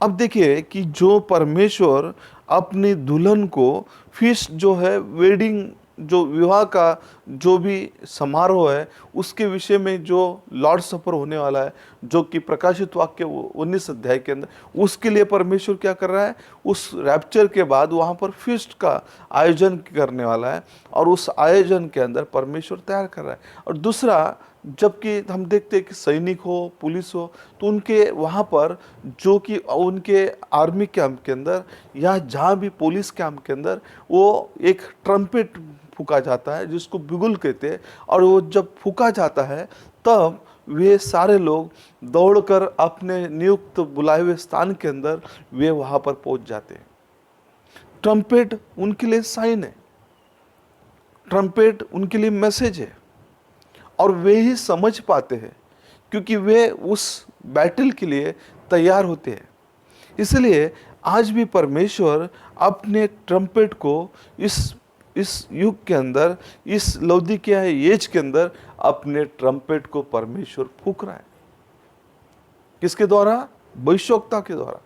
A: अब देखिए कि जो परमेश्वर अपनी दुल्हन को, फीस्ट जो है वेडिंग, जो विवाह का जो भी समारोह है, उसके विषय में जो लॉर्ड सफर होने वाला है, जो कि प्रकाशित वाक्य 19 अध्याय के अंदर, उसके लिए परमेश्वर क्या कर रहा है, उस रैप्चर के बाद वहाँ पर फीस्ट का आयोजन करने वाला है, और उस आयोजन के अंदर परमेश्वर तैयार कर रहा है। और दूसरा, जबकि हम देखते हैं कि सैनिक हो, पुलिस हो, तो उनके वहाँ पर जो कि उनके आर्मी कैंप के अंदर या जहाँ भी पुलिस कैंप के अंदर वो एक ट्रम्पेट फूका जाता है जिसको बिगुल कहते हैं, और वो जब फूका जाता है तब वे सारे लोग दौड़कर अपने नियुक्त बुलाए हुए स्थान के अंदर वे वहां पर पहुंच जाते हैं। ट्रम्पेट उनके लिए साइन है, ट्रम्पेट उनके लिए मैसेज है, और वे ही समझ पाते हैं क्योंकि वे उस बैटल के लिए तैयार होते हैं। इसलिए आज भी परमेश्वर अपने ट्रम्पेट को इस युग के अंदर, इस लौदीकिया एज के अंदर अपने ट्रम्पेट को परमेश्वर फूंक रहा है। किसके द्वारा? भविष्यवक्ता के द्वारा।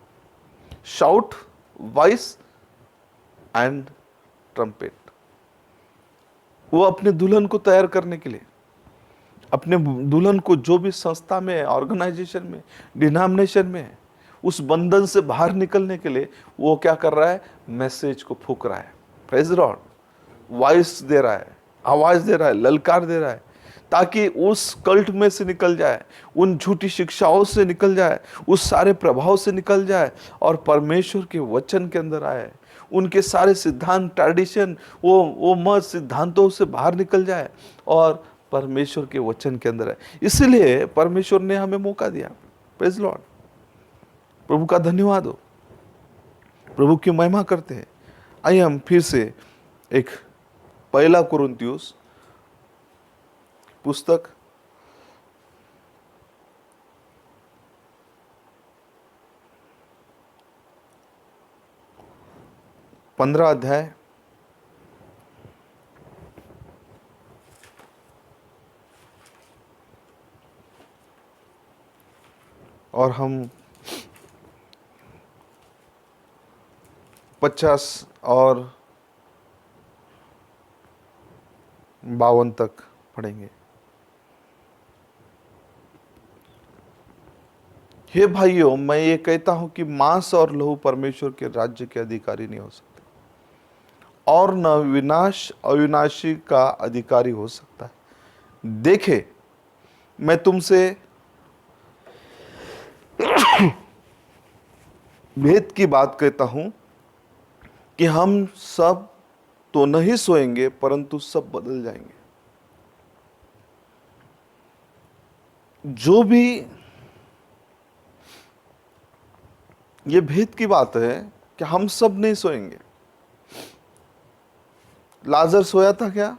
A: Shout, voice and trumpet. वो अपने दुल्हन को तैयार करने के लिए, अपने दुल्हन को जो भी संस्था में है, ऑर्गेनाइजेशन में, डिनोमिनेशन में है, उस बंधन से बाहर निकलने के लिए वो क्या कर रहा है? मैसेज को फूंक रहा है। Praise Lord. वॉइस दे रहा है, आवाज दे रहा है, ललकार दे रहा है, ताकि उस कल्ट में से निकल जाए, उन झूठी शिक्षाओं से निकल जाए, उस सारे प्रभाव से निकल जाए और परमेश्वर के वचन के अंदर आए। उनके सारे सिद्धांत, ट्रेडिशन, वो मत सिद्धांतों से बाहर निकल जाए और परमेश्वर के वचन के अंदर है। इसलिए परमेश्वर ने हमें मौका दिया। Praise Lord. प्रभु का धन्यवाद हो, प्रभु की महिमा करते हैं। आइए हम फिर से एक पहला कुरिन्थियुस पुस्तक 15 अध्याय और हम 50 और 52 तक पढ़ेंगे। हे भाइयों, मैं ये कहता हूं कि मांस और लहू परमेश्वर के राज्य के अधिकारी नहीं हो सकते, और न विनाश अविनाशी का अधिकारी हो सकता है। देखे, मैं तुमसे भेद की बात कहता हूं कि हम सब तो नहीं सोएंगे, परंतु सब बदल जाएंगे। जो भी ये भेद की बात है कि हम सब नहीं सोएंगे। लाजर सोया था क्या?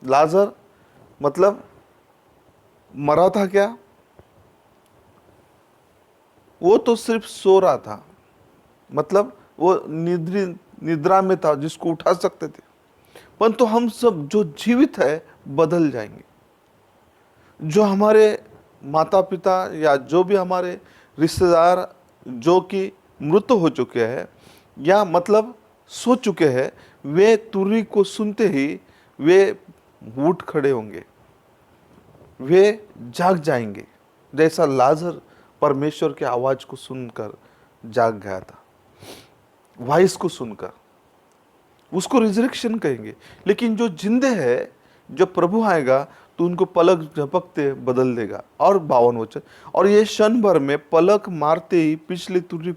A: लाजर मतलब मरा था क्या? वो तो सिर्फ सो रहा था, मतलब वो निद्रा में था जिसको उठा सकते थे। परंतु हम सब जो जीवित है बदल जाएंगे। जो हमारे माता पिता या जो भी हमारे रिश्तेदार जो कि मृत हो चुके हैं या मतलब सो चुके हैं, वे तुरही को सुनते ही वे उठ खड़े होंगे, वे जाग जाएंगे। जैसा लाजर परमेश्वर की आवाज को सुनकर जाग गया था, वॉइस को सुनकर, उसको रिजरेक्शन कहेंगे। लेकिन जो जिंदे है, जब प्रभु आएगा तो उनको पलक झपकते बदल देगा। और 52 वचन, और ये क्षण भर में पलक मारते ही, पिछली तुर्री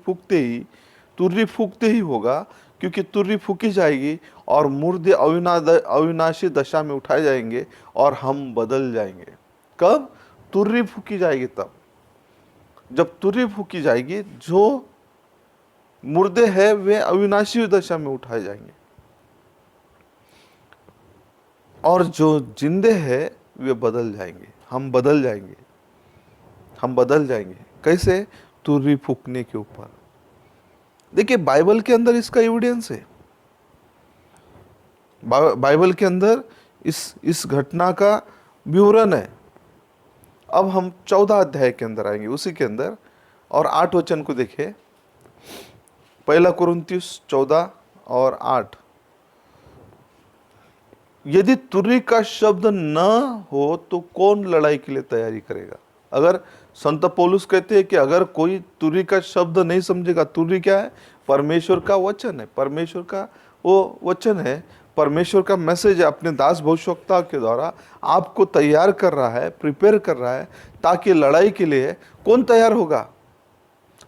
A: फूकते ही होगा, क्योंकि तुर्री फूकी जाएगी और मुर्दे अविनाशी दशा में उठाए जाएंगे और हम बदल जाएंगे। कब तुर्री फूकी जाएगी? तब जब तुर्री फूकी जाएगी, जो मुर्दे हैं वे अविनाशी दशा में उठाए जाएंगे और जो जिंदे हैं वे बदल जाएंगे। हम बदल जाएंगे, हम बदल जाएंगे। कैसे? तुर्री फूकने के ऊपर। देखिए, बाइबल के अंदर इसका एविडेंस है। बाइबल के अंदर इस घटना का विवरण है। अब हम 14 अध्याय के अंदर आएंगे, उसी के अंदर, और 8 वचन को देखिए। पहला कुरिन्थियुस 14 और 8। यदि तुर्री का शब्द न हो तो कौन लड़ाई के लिए तैयारी करेगा? अगर संत पौलुस कहते हैं कि अगर कोई तुर्री का शब्द नहीं समझेगा, तुर्री क्या है? परमेश्वर का वचन है, परमेश्वर का वो वचन है, परमेश्वर का मैसेज है। अपने दास भविष्यवक्ता के द्वारा आपको तैयार कर रहा है, प्रिपेयर कर रहा है, ताकि लड़ाई के लिए कौन तैयार होगा?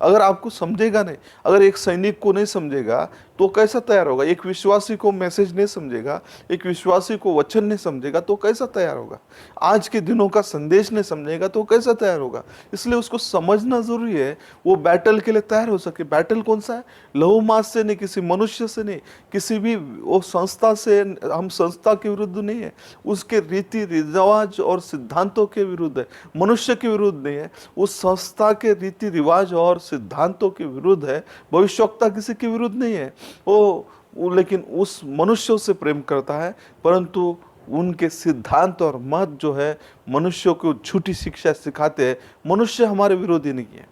A: अगर आपको समझेगा नहीं, अगर एक सैनिक को नहीं समझेगा तो कैसा तैयार होगा? एक विश्वासी को मैसेज नहीं समझेगा, एक विश्वासी को वचन नहीं समझेगा तो कैसा तैयार होगा? आज के दिनों का संदेश नहीं समझेगा तो कैसा तैयार होगा? इसलिए उसको समझना जरूरी है, वो बैटल के लिए तैयार हो सके। बैटल कौन सा है? लहू मांस से नहीं, किसी मनुष्य से नहीं, किसी भी वो संस्था से। हम संस्था के विरुद्ध नहीं है, उसके रीति रिवाज और सिद्धांतों के विरुद्ध है, मनुष्य के विरुद्ध नहीं है। उस संस्था के रीति रिवाज और सिद्धांतों के विरुद्ध है। भविष्यवक्ता किसी के विरुद्ध नहीं है, वो लेकिन उस मनुष्यों से प्रेम करता है, परंतु उनके सिद्धांत और मत जो है मनुष्यों को झूठी शिक्षा सिखाते हैं। मनुष्य हमारे विरोधी नहीं है,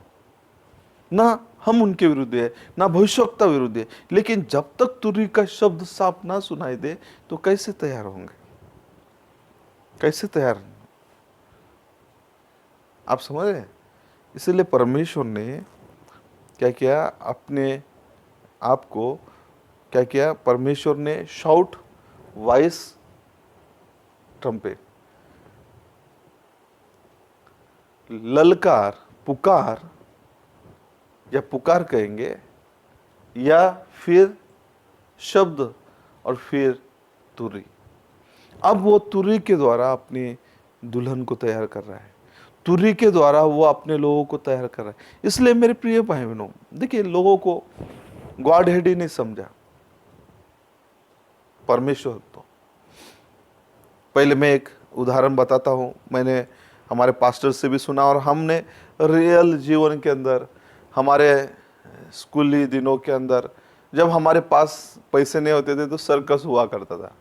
A: ना हम उनके विरुद्ध है, ना भविष्यवक्ता विरुद्ध है। लेकिन जब तक तुरही का शब्द साफ ना सुनाई दे तो कैसे तैयार होंगे? कैसे तैयार? आप समझ रहे हैं? इसलिए परमेश्वर ने क्या किया? अपने आप को क्या किया? परमेश्वर ने शाउट, वॉइस, ट्रम्पेट, ललकार, पुकार, या पुकार कहेंगे, या फिर शब्द, और फिर तुरही। अब वो तुरही के द्वारा अपनी दुल्हन को तैयार कर रहा है, तुरही के द्वारा वो अपने लोगों को तैयार कर रहा है। इसलिए मेरे प्रिय भाई बहनों, देखिए, लोगों को गॉड हेड ही नहीं समझा परमेश्वर। तो पहले मैं एक उदाहरण बताता हूँ, मैंने हमारे पास्टर से भी सुना और हमने रियल जीवन के अंदर, हमारे स्कूली दिनों के अंदर, जब हमारे पास पैसे नहीं होते थे तो सर्कस हुआ करता था,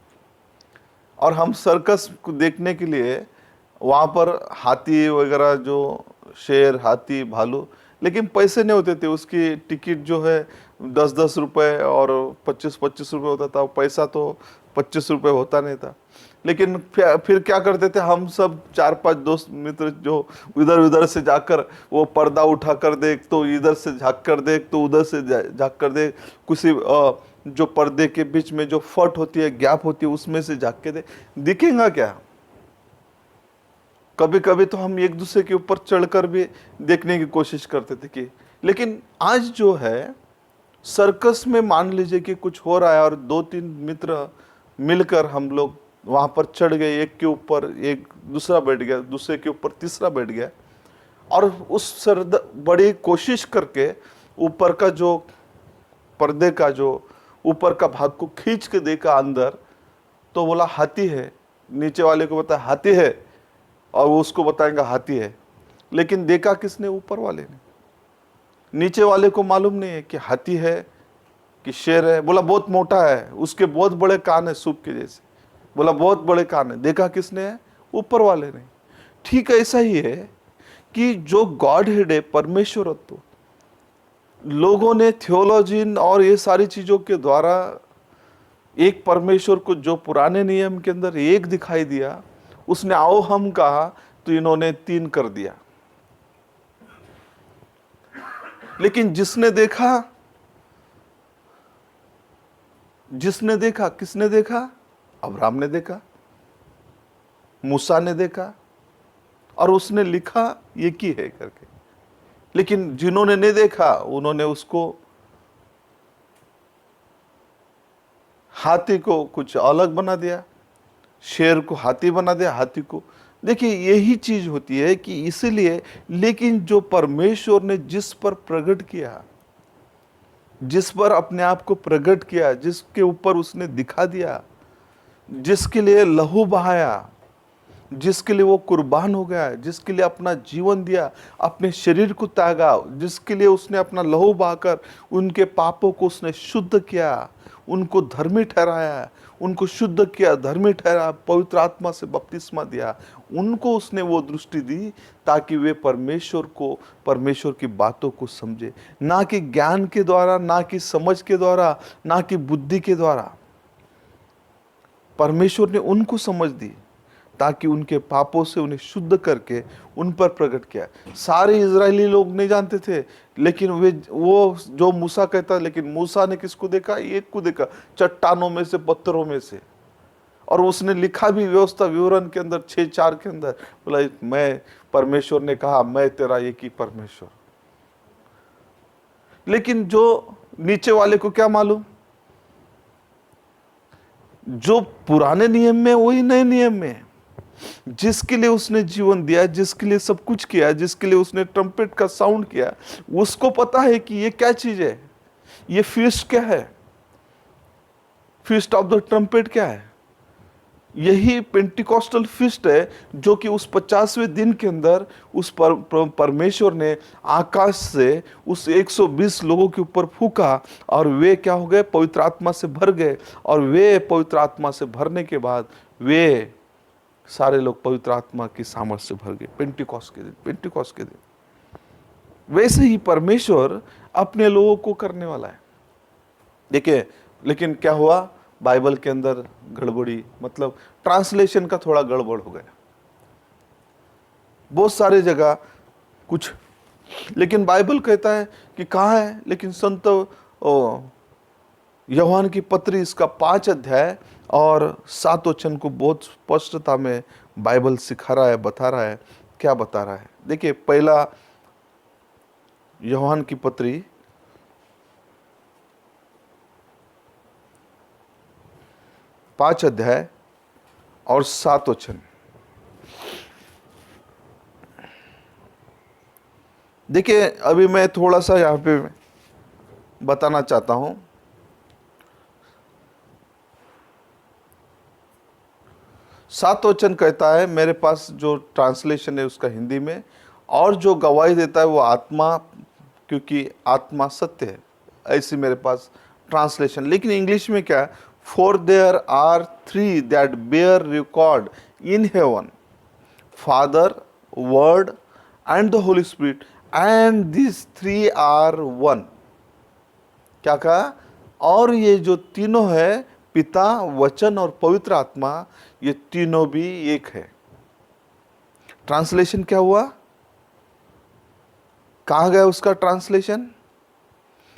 A: और हम सर्कस को देखने के लिए वहाँ पर हाथी वगैरह, जो शेर, हाथी, भालू, लेकिन पैसे नहीं होते थे। उसकी टिकट जो है 10-10 रुपये और 25-25 रुपये होता था। पैसा तो 25 रुपये होता नहीं था। लेकिन फिर क्या करते थे हम सब 4-5 दोस्त मित्र, जो इधर उधर से जाकर वो पर्दा उठा कर देख, तो इधर से झाँक कर देख, तो उधर से झाँक कर देख, किसी जो पर्दे के बीच में जो फट होती है, गैप होती है, उसमें से झाँक के देख, दिखेगा क्या? कभी कभी तो हम एक दूसरे के ऊपर चढ़कर भी देखने की कोशिश करते थे कि, लेकिन आज जो है सर्कस में मान लीजिए कि कुछ हो रहा है और 2-3 मित्र मिलकर हम लोग वहां पर चढ़ गए, एक के ऊपर एक दूसरा बैठ गया, दूसरे के ऊपर तीसरा बैठ गया, और उस बड़ी कोशिश करके ऊपर का जो पर्दे का जो ऊपर का भाग को खींच के देखा अंदर, तो बोला हाथी है। नीचे वाले को बताया हाथी है, और वो उसको बताएंगा हाथी है। लेकिन देखा किसने? ऊपर वाले ने। नीचे वाले को मालूम नहीं है कि हाथी है कि शेर है। बोला बहुत मोटा है, उसके बहुत बड़े कान है सूप के जैसे। बोला बहुत बड़े कान है। देखा किसने है? ऊपर वाले ने। ठीक ऐसा ही है कि जो गॉड हेड है, परमेश्वरत्व, लोगों ने थियोलॉजी और ये सारी चीजों के द्वारा एक परमेश्वर को जो पुराने नियम के अंदर एक दिखाई दिया, उसने आओ हम कहा तो इन्होंने 3 कर दिया। लेकिन जिसने देखा किसने देखा? अब्राहम ने देखा, मूसा ने देखा, और उसने लिखा ये की है करके। लेकिन जिन्होंने नहीं देखा उन्होंने उसको, हाथी को कुछ अलग बना दिया, शेर को हाथी बना दिया, हाथी को। देखिए, यही चीज होती है कि इसीलिए, लेकिन जो परमेश्वर ने जिस पर प्रकट किया, जिस पर अपने आप को प्रकट किया, जिसके ऊपर उसने दिखा दिया, जिसके लिए लहू बहाया, जिसके लिए वो कुर्बान हो गया, जिसके लिए अपना जीवन दिया, अपने शरीर को त्यागा, जिसके लिए उसने अपना लहू बहाकर उनके पापों को उसने शुद्ध किया, उनको धर्मी ठहराया, उनको शुद्ध किया, धर्मी ठहराया, पवित्र आत्मा से बपतिस्मा दिया, उनको उसने वो दृष्टि दी ताकि वे परमेश्वर को, परमेश्वर की बातों को समझे, ना कि ज्ञान के द्वारा, ना कि समझ के द्वारा, ना कि बुद्धि के द्वारा। परमेश्वर ने उनको समझ दी ताकि उनके पापों से उन्हें शुद्ध करके उन पर प्रकट किया। सारे इजरायली लोग नहीं जानते थे, लेकिन वो जो मूसा कहता, लेकिन मूसा ने किसको देखा? एक को देखा, चट्टानों में से, पत्थरों में से। और उसने लिखा भी व्यवस्था विवरण के अंदर 6:4 के अंदर, बोला मैं, परमेश्वर ने कहा मैं तेरा एक ही परमेश्वर। लेकिन जो नीचे वाले को क्या मालूम? जो पुराने नियम में वही नए नियम में है। जिसके लिए उसने जीवन दिया, जिसके लिए सब कुछ किया, जिसके लिए उसने ट्रम्पेट का साउंड किया, उसको पता है कि ये क्या चीज है, ये फीस्ट क्या है, फीस्ट ऑफ द ट्रम्पेट क्या है। यही पेंटिकॉस्टल फीस्ट है जो कि उस 50वें दिन के अंदर उस परमेश्वर ने आकाश से उस 120 लोगों के ऊपर फूका और वे क्या हो गए, पवित्र आत्मा से भर गए। और वे पवित्र आत्मा से भरने के बाद वे सारे लोग पवित्र आत्मा की सामर्थ्य से भर गए पेंटिकॉस्ट के दिन। पेंटिकॉस्ट के दिन वैसे ही परमेश्वर अपने लोगों को करने वाला है। देखिए, लेकिन क्या हुआ, बाइबल के अंदर गड़बड़ी, मतलब ट्रांसलेशन का थोड़ा गड़बड़ हो गया बहुत सारे जगह कुछ। लेकिन बाइबल कहता है कि कहाँ है, लेकिन संत यूहन्ना की पत्री इसका 5 अध्याय और 7 वचन को बहुत स्पष्टता में बाइबल सिखा रहा है, बता रहा है। क्या बता रहा है, देखिए, पहला यूहन्ना की पत्री 5 अध्याय और 7 वचन। देखिए, अभी मैं थोड़ा सा यहाँ पे बताना चाहता हूं। 7 वचन कहता है, मेरे पास जो ट्रांसलेशन है उसका हिंदी में, और जो गवाही देता है वो आत्मा, क्योंकि आत्मा सत्य है, ऐसी मेरे पास ट्रांसलेशन। लेकिन इंग्लिश में क्या है, for there are 3 that bear record in heaven, father, word and the holy spirit, and this 3 are one. क्या कहा, और ये जो तीनों है, पिता, वचन और पवित्र आत्मा, ये तीनों भी एक है। ट्रांसलेशन क्या हुआ, कहाँ गया उसका ट्रांसलेशन।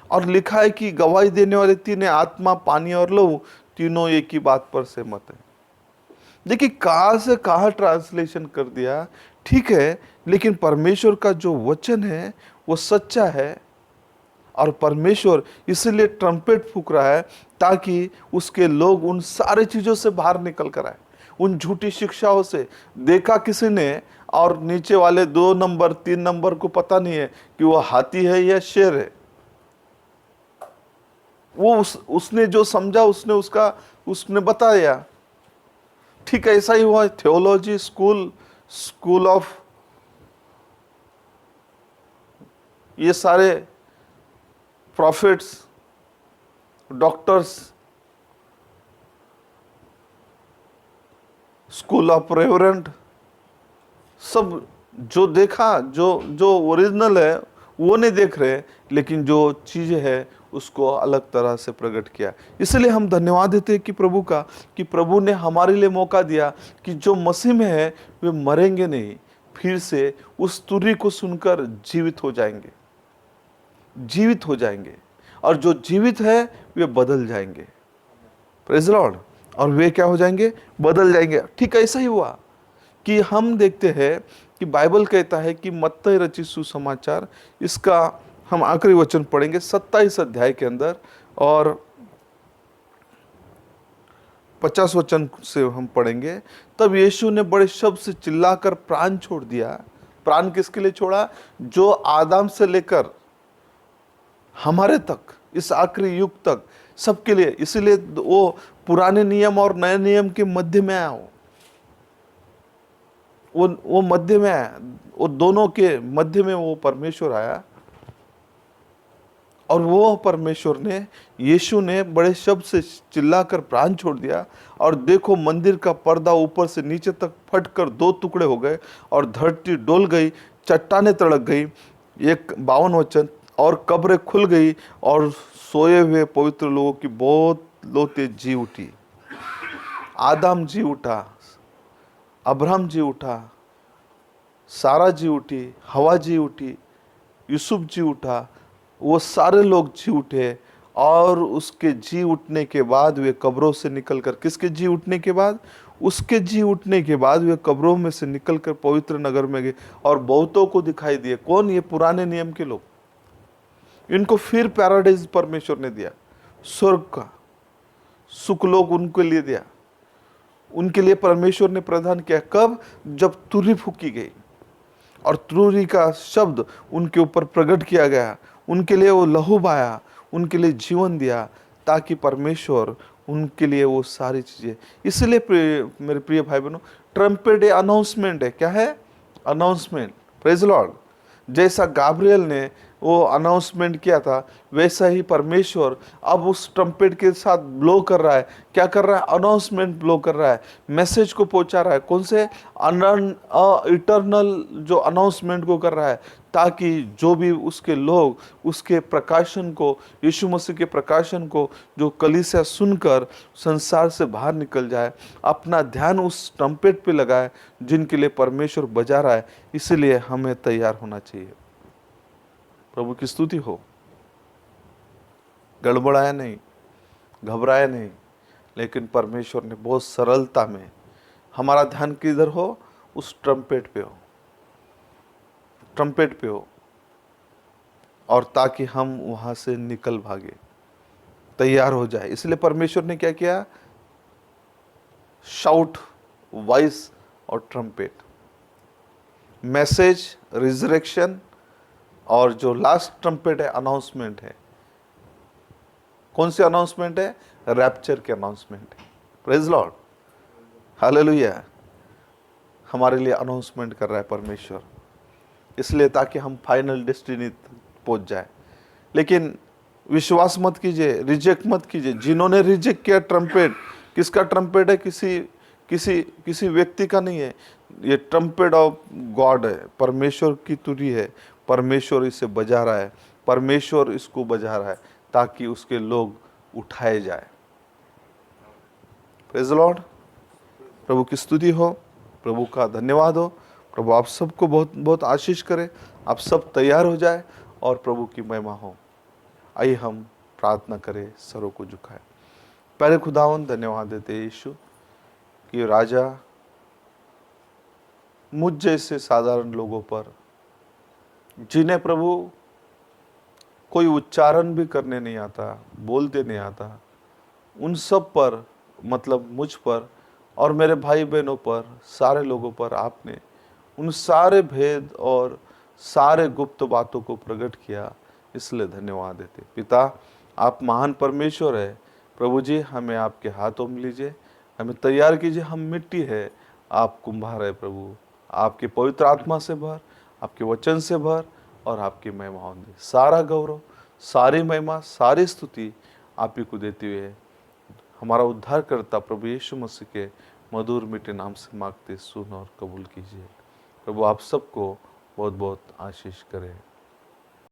A: और लिखा है कि गवाही देने वाले तीन है, आत्मा, पानी और लहू, तीनों एक ही बात पर सहमत है। देखिए, कहाँ से कहाँ ट्रांसलेशन कर दिया, ठीक है, लेकिन परमेश्वर का जो वचन है वो सच्चा है। और परमेश्वर इसीलिए ट्रम्पेट फूंक रहा है ताकि उसके लोग उन सारे चीज़ों से बाहर निकल कर आए, उन झूठी शिक्षाओं से। देखा किसी ने, और नीचे वाले 2 नंबर 3 नंबर को पता नहीं है कि वो हाथी है या शेर है। वो उसने जो समझा उसने बताया। ठीक है, ऐसा ही हुआ थियोलॉजी स्कूल ऑफ, ये सारे profits, doctors, school of reverent, सब जो देखा, जो ओरिजिनल है वो नहीं देख रहे, लेकिन जो चीज़ है उसको अलग तरह से प्रकट किया। इसलिए हम धन्यवाद देते हैं कि प्रभु का, कि प्रभु ने हमारे लिए मौका दिया कि जो मसीह में है वे मरेंगे नहीं, फिर से उस तुरही को सुनकर जीवित हो जाएंगे, जीवित हो जाएंगे। और जो जीवित है वे बदल जाएंगे। Praise Lord. और वे क्या हो जाएंगे, बदल जाएंगे। ठीक ऐसा ही हुआ कि हम देखते हैं कि बाइबल कहता है कि मत्ती रचित सुसमाचार, इसका हम आखिरी वचन पढ़ेंगे 27 अध्याय के अंदर, और 50 वचन से हम पढ़ेंगे। तब यीशु ने बड़े शब्द से चिल्लाकर प्राण छोड़ दिया। प्राण किसके लिए छोड़ा, जो आदम से लेकर हमारे तक, इस आखिरी युग तक, सबके लिए। इसीलिए वो पुराने नियम और नए नियम के मध्य में आया, वो मध्य में आया, वो दोनों के मध्य में वो परमेश्वर आया। और वो परमेश्वर ने, यीशु ने बड़े शब्द से चिल्लाकर प्राण छोड़ दिया। और देखो, मंदिर का पर्दा ऊपर से नीचे तक फटकर 2 टुकड़े हो गए, और धरती डोल गई, चट्टानें तड़क गई। 52 वचन, और कब्रें खुल गई, और सोए हुए पवित्र लोगों की बहुत लोतें जी उठी। आदम जी उठा, अब्राहम जी उठा, सारा जी उठी, हवा जी उठी, यूसुफ जी उठा, वो सारे लोग जी उठे। और उसके जी उठने के बाद वे कब्रों से निकलकर, किसके जी उठने के बाद, उसके जी उठने के बाद वे कब्रों में से निकलकर पवित्र नगर में गए और बहुतों को दिखाई दिए। कौन, ये पुराने नियम के लोग। इनको फिर पैराडाइज परमेश्वर ने दिया, स्वर्ग का, सुखलोक उनके लिए दिया, उनके लिए परमेश्वर ने प्रदान किया। कब? जब तुरही फूकी गई और तुरही का शब्द उनके ऊपर प्रकट किया गया, उनके लिए वो लहू बहाया, उनके लिए जीवन दिया, ताकि परमेश्वर उनके लिए वो सारी चीजें। इसलिए मेरे प्रिय भाई बहनों, ट्रम्पेट अनाउंसमेंट है। क्या है? अनाउंसमेंट। Praise Lord. जैसा गाब्रियल ने वो अनाउंसमेंट किया था, वैसा ही परमेश्वर अब उस ट्रम्पेट के साथ ब्लो कर रहा है। क्या कर रहा है? अनाउंसमेंट ब्लो कर रहा है, मैसेज को पहुंचा रहा है। कौन से? इटर्नल जो अनाउंसमेंट को कर रहा है, ताकि जो भी उसके लोग उसके प्रकाशन को, यीशु मसीह के प्रकाशन को, जो कलीसिया सुनकर संसार से बाहर निकल जाए, अपना ध्यान उस ट्रम्पेट पे लगाए जिनके लिए परमेश्वर बजा रहा है। इसलिए हमें तैयार होना चाहिए। प्रभु की स्तुति हो। गड़बड़ाया नहीं, घबराया नहीं, लेकिन परमेश्वर ने बहुत सरलता में, हमारा ध्यान किधर हो? उस ट्रम्पेट पे हो, ट्रम्पेट पे हो, और ताकि हम वहां से निकल भागे, तैयार हो जाए। इसलिए परमेश्वर ने क्या किया? शाउट, वॉइस और ट्रम्पेट, मैसेज, रिजरेक्शन, और जो लास्ट ट्रम्पेट है, अनाउंसमेंट है। कौन सी अनाउंसमेंट है? रैप्चर की अनाउंसमेंट है। Praise lord, hallelujah. हमारे लिए अनाउंसमेंट कर रहा है परमेश्वर, इसलिए ताकि हम फाइनल डेस्टिनी पहुंच जाए। लेकिन विश्वास मत कीजिए, रिजेक्ट मत कीजिए। जिन्होंने रिजेक्ट किया ट्रम्पेट, किसका ट्रम्पेट है? किसी व्यक्ति का नहीं है। ये ट्रम्पेट ऑफ गॉड है, परमेश्वर की तुरी है। परमेश्वर इसे बजा रहा है, परमेश्वर इसको बजा रहा है, ताकि उसके लोग उठाए जाए। Praise Lord. प्रभु की स्तुति हो, प्रभु का धन्यवाद हो। प्रभु आप सबको बहुत बहुत आशीष करे, आप सब तैयार हो जाए और प्रभु की महिमा हो। आइए हम प्रार्थना करें, सरों को झुकाए। पहले खुदावन धन्यवाद देते यीशु कि राजा मुझ जैसे साधारण लोगों पर, जिन्हें प्रभु कोई उच्चारण भी करने नहीं आता, बोलते नहीं आता, उन सब पर, मतलब मुझ पर और मेरे भाई बहनों पर, सारे लोगों पर आपने उन सारे भेद और सारे गुप्त बातों को प्रकट किया। इसलिए धन्यवाद देते पिता। आप महान परमेश्वर है प्रभु जी। हमें आपके हाथों में लीजिए, हमें तैयार कीजिए। हम मिट्टी है, आप कुम्हार है प्रभु। आपके पवित्र आत्मा से भर, आपके वचन से भर, और आपकी महिमा होंगी। सारा गौरव, सारी महिमा, सारी स्तुति आप ही को देते हुए हमारा उद्धार करता प्रभु यीशु मसीह के मधुर मीठे नाम से मांगते, सुन और कबूल कीजिए। प्रभु आप सबको बहुत बहुत आशीष करें।